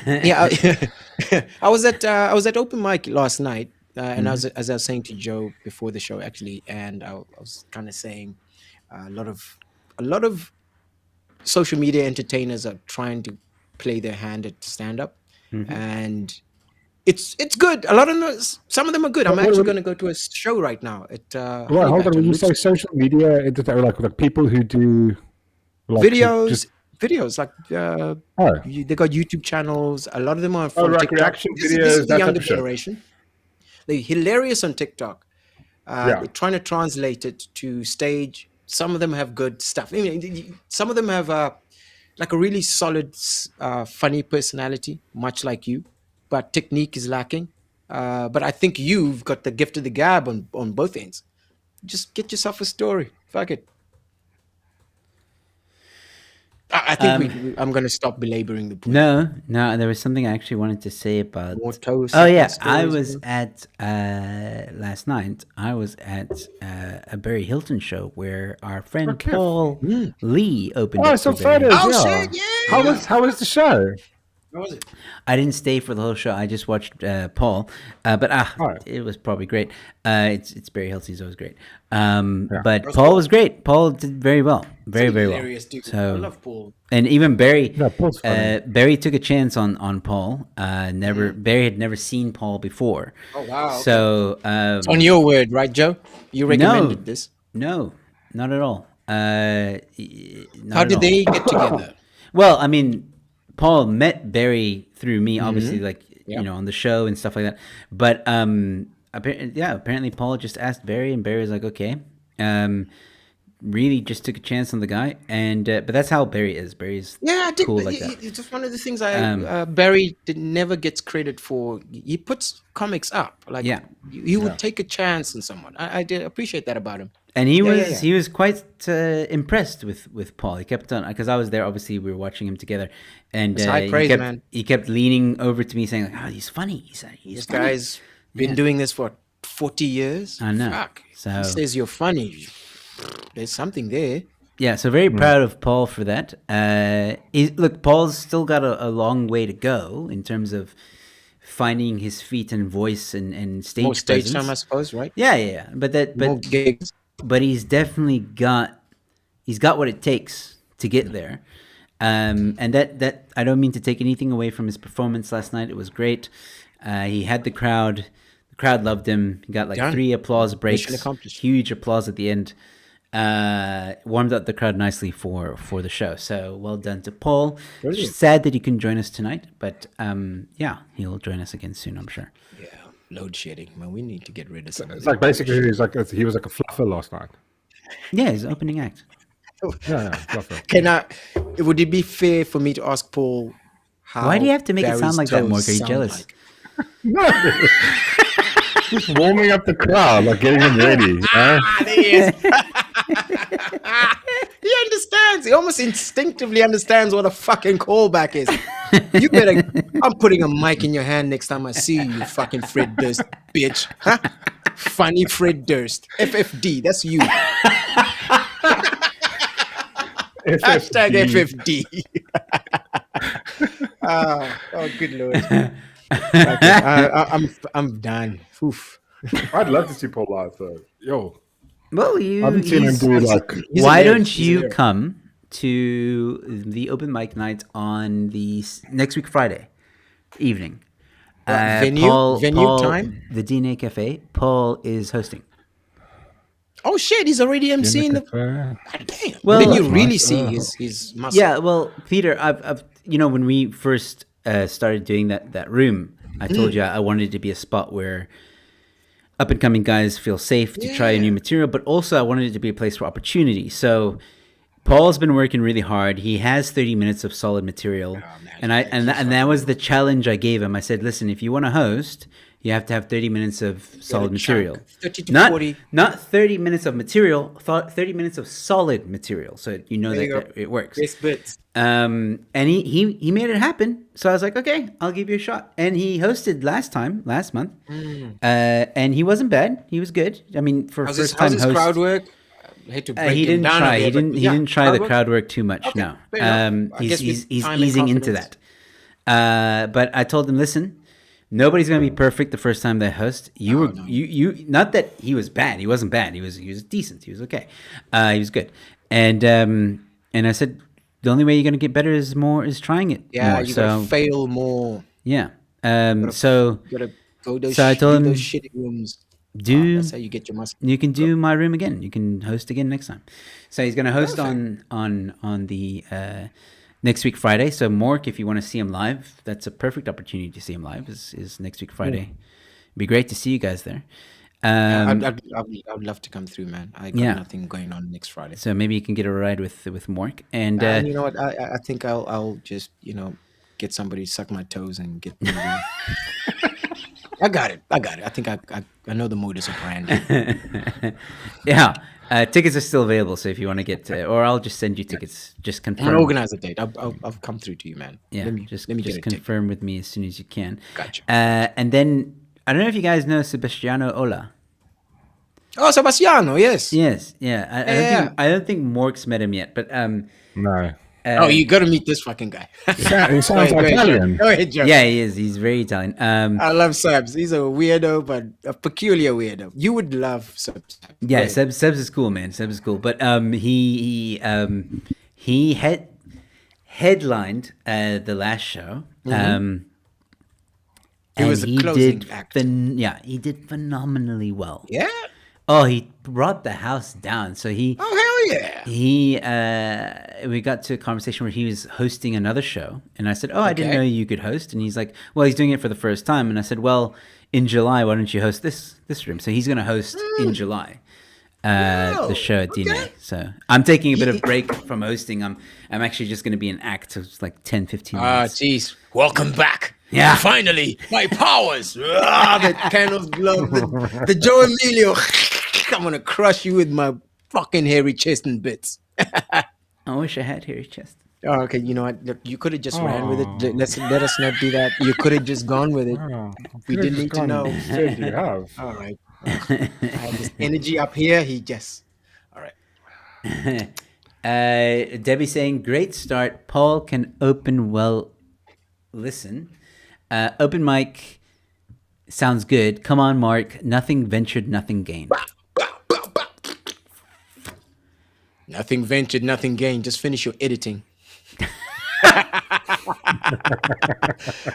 Yeah, I was at open mic last night, and as I was saying to Joe before the show actually, and I was kind of saying a lot of social media entertainers are trying to play their hand at stand up, and it's good. A lot of them, some of them are good. I'm actually going to go to a show right now at well, hold Honeybat on. When you Luke's say social media, like people who do like, videos like Oh. they got YouTube channels. A lot of them are from like TikTok. reaction This videos, is that the type younger of shit. generation. They're hilarious on TikTok. They're trying to translate it to stage. Some of them have good stuff. I mean, some of them have like a really solid, funny personality, much like you, but technique is lacking. But I think you've got the gift of the gab on both ends. Just get yourself a story. Fuck it. I think I'm going to stop belaboring the point. No, there was something I actually wanted to say about. More toast. Oh yeah, stories, I was bro. at last night. I was at a Barry Hilton show where our friend Okay. Paul Lee opened. Oh, up some for Barry photos. Hilton. Oh, yeah. shit, yeah. How was the show? What was it? I didn't stay for the whole show. I just watched Paul, but Right. it was probably great. It's Barry Hilton. He's always great. But Paul was great. Paul did very well, very well. Hilarious dude. I So love Paul. and even Barry, Yeah, Paul's funny. Barry took a chance on Paul. Barry had never seen Paul before. Oh, wow, okay. So It's on your word, right, Joe? You recommended this. no, not at all. How did they get together? Well, I mean, Paul met Barry through me, obviously, like Yep. on the show and stuff like that. But apparently Paul just asked Barry, and Barry was like, okay. Really just took a chance on the guy, and but that's how Barry is. Barry's Yeah, I did. cool like that. It's just one of the things Barry never gets credit for. He puts comics up. Like, Yeah. he would take a chance on someone. I did appreciate that about him. And he Yeah, was he was quite impressed with Paul. He kept on, because I was there. Obviously, we were watching him together, and It's high praise, man. he kept leaning over to me saying, like, "Oh, he's funny. He's This funny." guy's been doing this for 40 years. I know. Fuck. So- He says you're funny. There's something there. Yeah, so very proud of Paul for that. Look, Paul's still got a long way to go in terms of finding his feet and voice and stage More stage presence. time, I suppose, right? Yeah. More gigs. But he's definitely got what it takes to get there. And that I don't mean to take anything away from his performance last night. It was great. He had the crowd. The crowd loved him. He got like Done. 3 applause breaks. Mission accomplished. Huge applause at the end. Warmed up the crowd nicely for the show. So well done to Paul. Brilliant. Sad that he couldn't join us tonight, but yeah, he'll join us again soon, I'm sure. Yeah, load shedding, man. We need to get rid of some of It's that. like basically he was like a fluffer last night. Yeah, his opening act. Yeah, fluffer. Would it be fair for me to ask Paul how Why do you have to make it sound Barry's like that, toes Mork? Are you sound jealous? like? Just warming up the crowd, like getting them ready. You know? There he is. He understands. He almost instinctively understands what a fucking callback is. You better. I'm putting a mic in your hand next time I see you, you fucking Fred Durst, bitch. Huh? Funny Fred Durst. FFD. That's you. Hashtag FFD. Oh, good lord. Okay, I'm done. Oof. I'd love to see Paul live though. Yo, Well, I haven't seen him do like. He's why hilarious. don't He's you hilarious. come to the open mic night on next week Friday evening. Venue time? The DNA Cafe. Paul is hosting. Oh shit, he's already emceeing the. Uh, God damn. Well, Then you that's really nice. see his muscle. Yeah, well, Peter, I've when we first started doing that room, I told you I wanted it to be a spot where up and coming guys feel safe to try a new material, but also I wanted it to be a place for opportunity. So Paul's been working really hard. He has 30 minutes of solid material, and that was the challenge I gave him. I said, listen, if you want to host, you have to have 30 minutes of solid material. 30 to 40. Not 30 minutes of material, 30 minutes of solid material, so you know There you that go. it works. Best bits. And he made it happen. So I was like, okay, I'll give you a shot. And he hosted last month, and he wasn't bad. He was good. I mean, for How's first his, time how's his host, crowd work? I hate to break he him didn't down try. a bit, He but didn't. He yeah, didn't try the work? crowd work too much. Okay, No, fair enough. I guess he's with time and easing into confidence. that. But I told him, listen, nobody's gonna be perfect the first time they host. You not that he was bad. He wasn't bad. He was decent. He was okay. He was good. And I said, the only way you're gonna get better is trying it. Yeah, more. you So gotta fail more. yeah. So You gotta go those. So I told him, those shitty rooms. do That's how you get your muscle. you can do my room again. You can host again next time. So he's going to host on the next week Friday. So Mork, if you want to see him live, that's a perfect opportunity to see him live. Is next week Friday. It'd be great to see you guys there. I'd love to come through, man. I got Yeah. nothing going on next Friday. So maybe you can get a ride with Mork. And And you know what? I think I'll just get somebody to suck my toes and get. I got it. I think I know the modus operandi. yeah, tickets are still available. So if you want to get, or I'll just send you tickets. Just I'm confirm. gonna organize a date. I'll come through to you, man. Yeah, let me just get a ticket. confirm with me as soon as you can. Gotcha. And then I don't know if you guys know Sebastiano Ola. Oh, Sebastiano, yes. Yes, yeah. Yeah. I don't think Mork's met him yet, but no. Oh, you gotta meet this fucking guy. He sounds Go ahead, Italian. Go ahead, Joe. yeah, he is. He's very Italian. I love Sebs. He's a weirdo, but a peculiar weirdo. You would love Sebs. Yeah, Go ahead. Sebs is cool, man. Sebs is cool. But he headlined the last show. He was the closing did act. he did phenomenally well. Yeah. Oh, he brought the house down. So he Oh hell yeah. we got to a conversation where he was hosting another show, and I said, oh, I didn't Okay. know you could host. And he's like, well, he's doing it for the first time. And I said, well, in July, why don't you host this room? So he's going to host in July the show at DNA. okay. So I'm taking a bit of break from hosting. I'm actually just going to be an act of like 10, 15 Ah, minutes. jeez. Welcome back. Yeah. Finally, my powers. The kind of glove. The Joe Emilio. I'm gonna crush you with my fucking hairy chest and bits. I wish I had hairy chest. Oh, okay, you know what? Look, you could have just ran with it. Let us not do that. You could have just gone with it. We didn't need to know. Said you have. All right. I have this energy up here. He just. All right. Debbie saying, great start. Paul can open well. Listen. Open mic sounds good. Come on, Mark. Nothing ventured, nothing gained. Nothing ventured, nothing gained. Just finish your editing.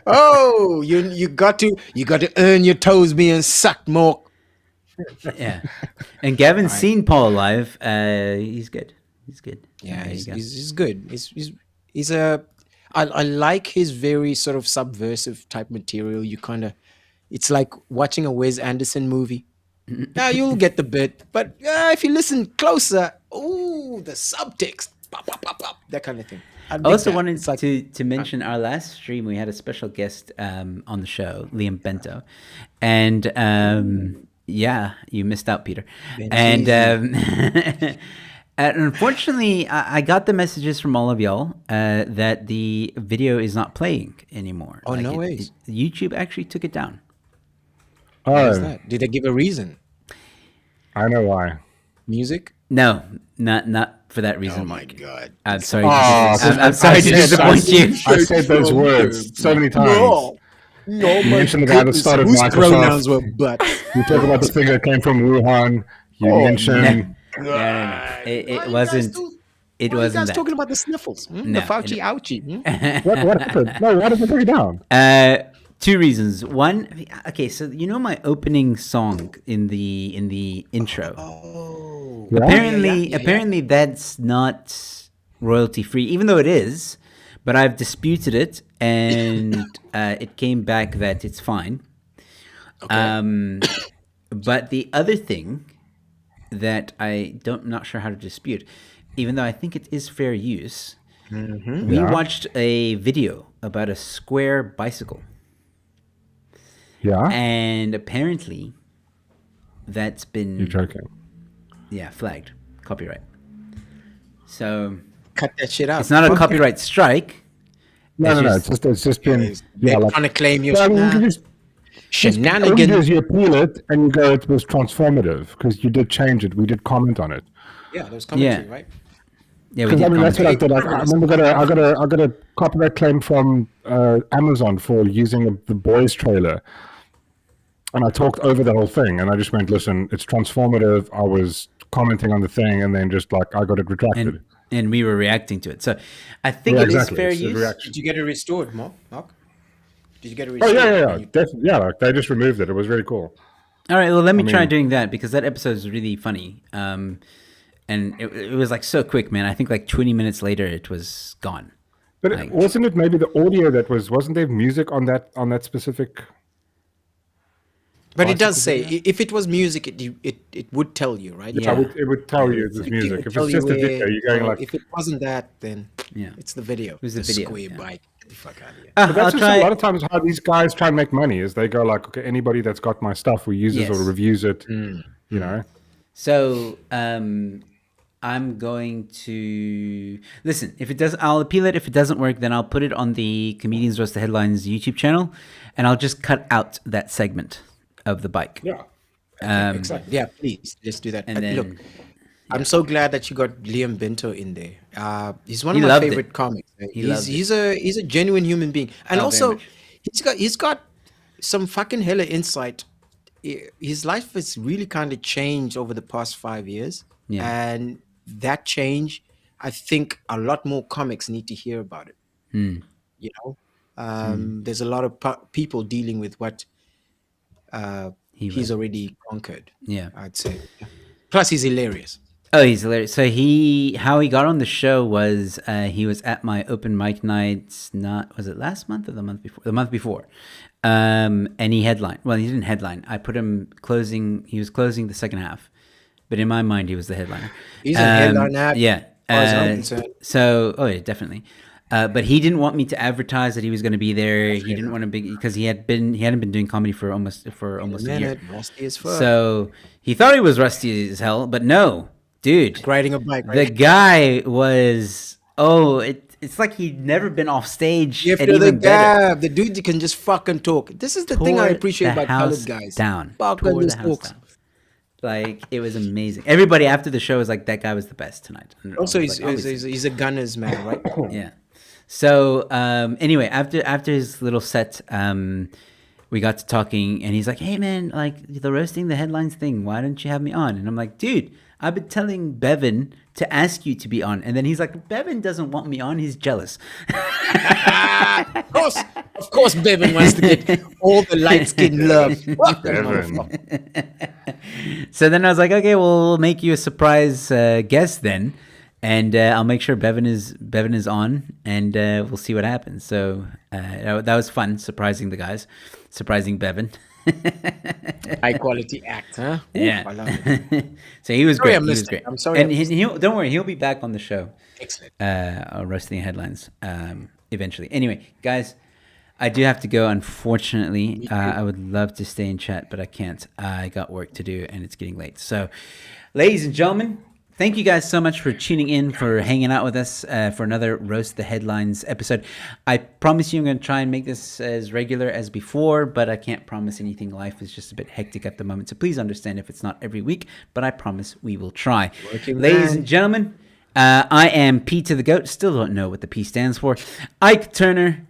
Oh, you got to earn your toes being sucked more. Yeah. And Gavin's seen Paul live. He's good. He's good. Yeah, There you go. he's good. He's a. I like his very sort of subversive type material. You kind of, it's like watching a Wes Anderson movie. Yeah, you'll get the bit, but if you listen closer, oh, the subtext, pop, pop, pop, pop, that kind of thing. I also wanted to mention our last stream. We had a special guest on the show, Liam Bento, and yeah, you missed out, Peter. And unfortunately, I got the messages from all of y'all that the video is not playing anymore. Oh, no ways. YouTube actually took it down. Why is Oh, that? Did they give a reason? I know why. Music? No, not for that reason. Oh my Mark. god! I'm sorry. Oh, I'm sorry to disappoint you. I said those words so many times. No, You mentioned the guy that started whose Microsoft. pronouns were but. You talk about the thing that came from Wuhan. You mentioned No. It wasn't. It What are you wasn't guys that. talking about the sniffles? No, the Fauci ouchie. What happened? No, why did they take it down? Two reasons. One, okay, so you know my opening song in the intro. Oh. Yeah? Apparently that's not royalty free, even though it is. But I've disputed it, and it came back that it's fine. But the other thing that I'm not sure how to dispute, even though I think it is fair use, we Yeah. watched a video about a square bicycle. Yeah? And apparently, that's been You're joking. flagged, copyright. So Cut that shit out. it's not a copyright strike. No, It's no, no. just- It's just been. They're Yeah, like. trying to claim your Well, I mean, you can just. All you do shenanigans. is you appeal it and you go, it was transformative because you did change it. We did comment on it. Yeah, there was commentary, Yeah. right? Yeah, we Because did I mean, that's what I comment. did. I remember I got a copyright claim from Amazon for using the Boys trailer, and I talked over the whole thing. And I just went, listen, it's transformative. I was commenting on the thing, and then just like I got it retracted. and we were reacting to it. So I think Yeah, it is exactly. fair It's a use. reaction. Did you get it restored, Mark? Did you get it Oh restored? yeah. When you- Definitely, yeah. Like they just removed it. It was really cool. All right, well, let me try mean- doing that because that episode is really funny. And it was like so quick, man. I think like 20 minutes later, it was gone. But Like- wasn't it maybe the audio that wasn't there music on that specific? But it does bicycle say if it was music, it would tell you, right? Yeah. It would tell you It it's would music. If tell it's you just a video, where- you're going so like. if it wasn't that, then Yeah. it's the video. was the the video, square yeah. bike. Get the fuck out of here. But that's I'll just try. a lot of times how these guys try and make money is they go like, okay, anybody that's got my stuff who uses Yes. or reviews it, Mm. you know. So I'm going to listen. If it does, I'll appeal it. If it doesn't work, then I'll put it on the Comedians Roast the Headlines YouTube channel, and I'll just cut out that segment of the bike. Yeah. Exactly. Yeah, please just do that. And But then look, I'm so glad that you got Liam Bento in there. He's one of He my loved it. favorite comics. He loved it. He's a genuine human being, and Oh, very also much. he's got some fucking hella insight. His life has really kind of changed over the past 5 years, Yeah. and that change, I think, a lot more comics need to hear about it. Hmm. You know, there's a lot of people dealing with what he's went. already conquered. Yeah. I'd say. Plus, he's hilarious. Oh, he's hilarious. So how he got on the show was he was at my open mic nights. Was it last month or the month before? The month before. And he headlined. Well, he didn't headline. I put him closing. He was closing the second half, but in my mind, he was the headliner. He's a headliner. Yeah. far as I'm concerned. So, oh yeah, definitely. But he didn't want me to advertise that he was going to be there. He didn't want to be because he hadn't been doing comedy for almost a year. Rusty as fuck. So he thought he was rusty as hell, but no, dude. Riding a bike, The right? guy was it's like he'd never been off stage. Give and to the even better. gab. The dude can just fucking talk. This is the thing I Tore appreciate the about house colored guys. Down. Fucking Tore the just house talks. down. Like it was amazing. Everybody after the show was like, "That guy was the best tonight." And I Also, was like, "Obviously." he's a gunner's man, right? Yeah. So anyway, after his little set, we got to talking, and he's like, "Hey man, like the roasting the headlines thing. Why don't you have me on?" And I'm like, "Dude, I've been telling Bevan to ask you to be on." And then he's like, "Bevan doesn't want me on. He's jealous." Of course, Bevan wants to get all the light skin love. Fuck that Bevan. motherfucker. So then I was like, "Okay, well, we'll make you a surprise guest then." And I'll make sure Bevan is on, and we'll see what happens. So that was fun, surprising the guys, surprising Bevan. High quality act, huh? Ooh, Yeah. I love it. So he was Sorry great. I He was missed great. it. I'm sorry And I missed don't worry, he'll be back on the show. Excellent. Roasting headlines eventually. Anyway, guys, I do have to go. Unfortunately, I would love to stay in chat, but I can't. I got work to do, and it's getting late. So, ladies and gentlemen, thank you guys so much for tuning in, for hanging out with us for another Roast the Headlines episode. I promise you I'm going to try and make this as regular as before, but I can't promise anything. Life is just a bit hectic at the moment, so please understand if it's not every week, but I promise we will try. Working Ladies man. and gentlemen, I am P to the Goat. Still don't know what the P stands for. Ike Turner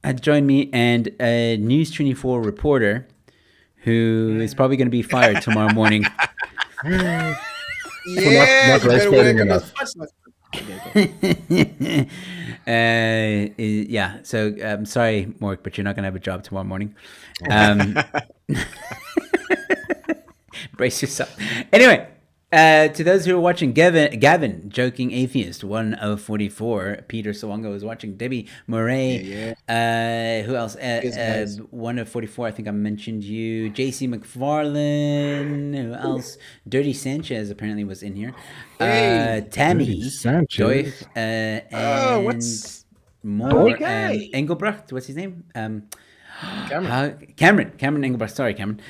had joined me, and a News 24 reporter who is probably going to be fired tomorrow morning. Yeah, not you better respecting work on enough. those punch lines. Yeah. So I'm sorry, Mork, but you're not gonna have a job tomorrow morning. Brace yourself. Anyway, to those who are watching, Gavin, joking atheist, 1 of 44. Peter Sawanga was watching. Debbie Murray. Who else? 1 of 44. I think I mentioned you. JC McFarlane. Who else? Dirty Sanchez apparently was in here. Tammy. Dirty Sanchez. Joy. And what's more. guy? Engelbrecht. What's his name? Cameron. Cameron Engelbrecht. Sorry, Cameron.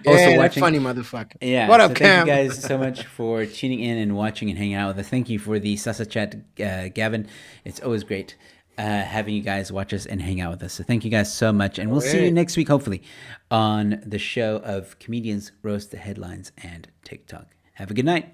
Also watching. that funny motherfucker. Yeah. What up, Thank Cam? you guys so much for tuning in and watching and hanging out with us. Thank you for the Sasa Chat, Gavin. It's always great having you guys watch us and hang out with us. So thank you guys so much. And we'll see you next week, hopefully, on the show of Comedians Roast the Headlines and TikTok. Have a good night.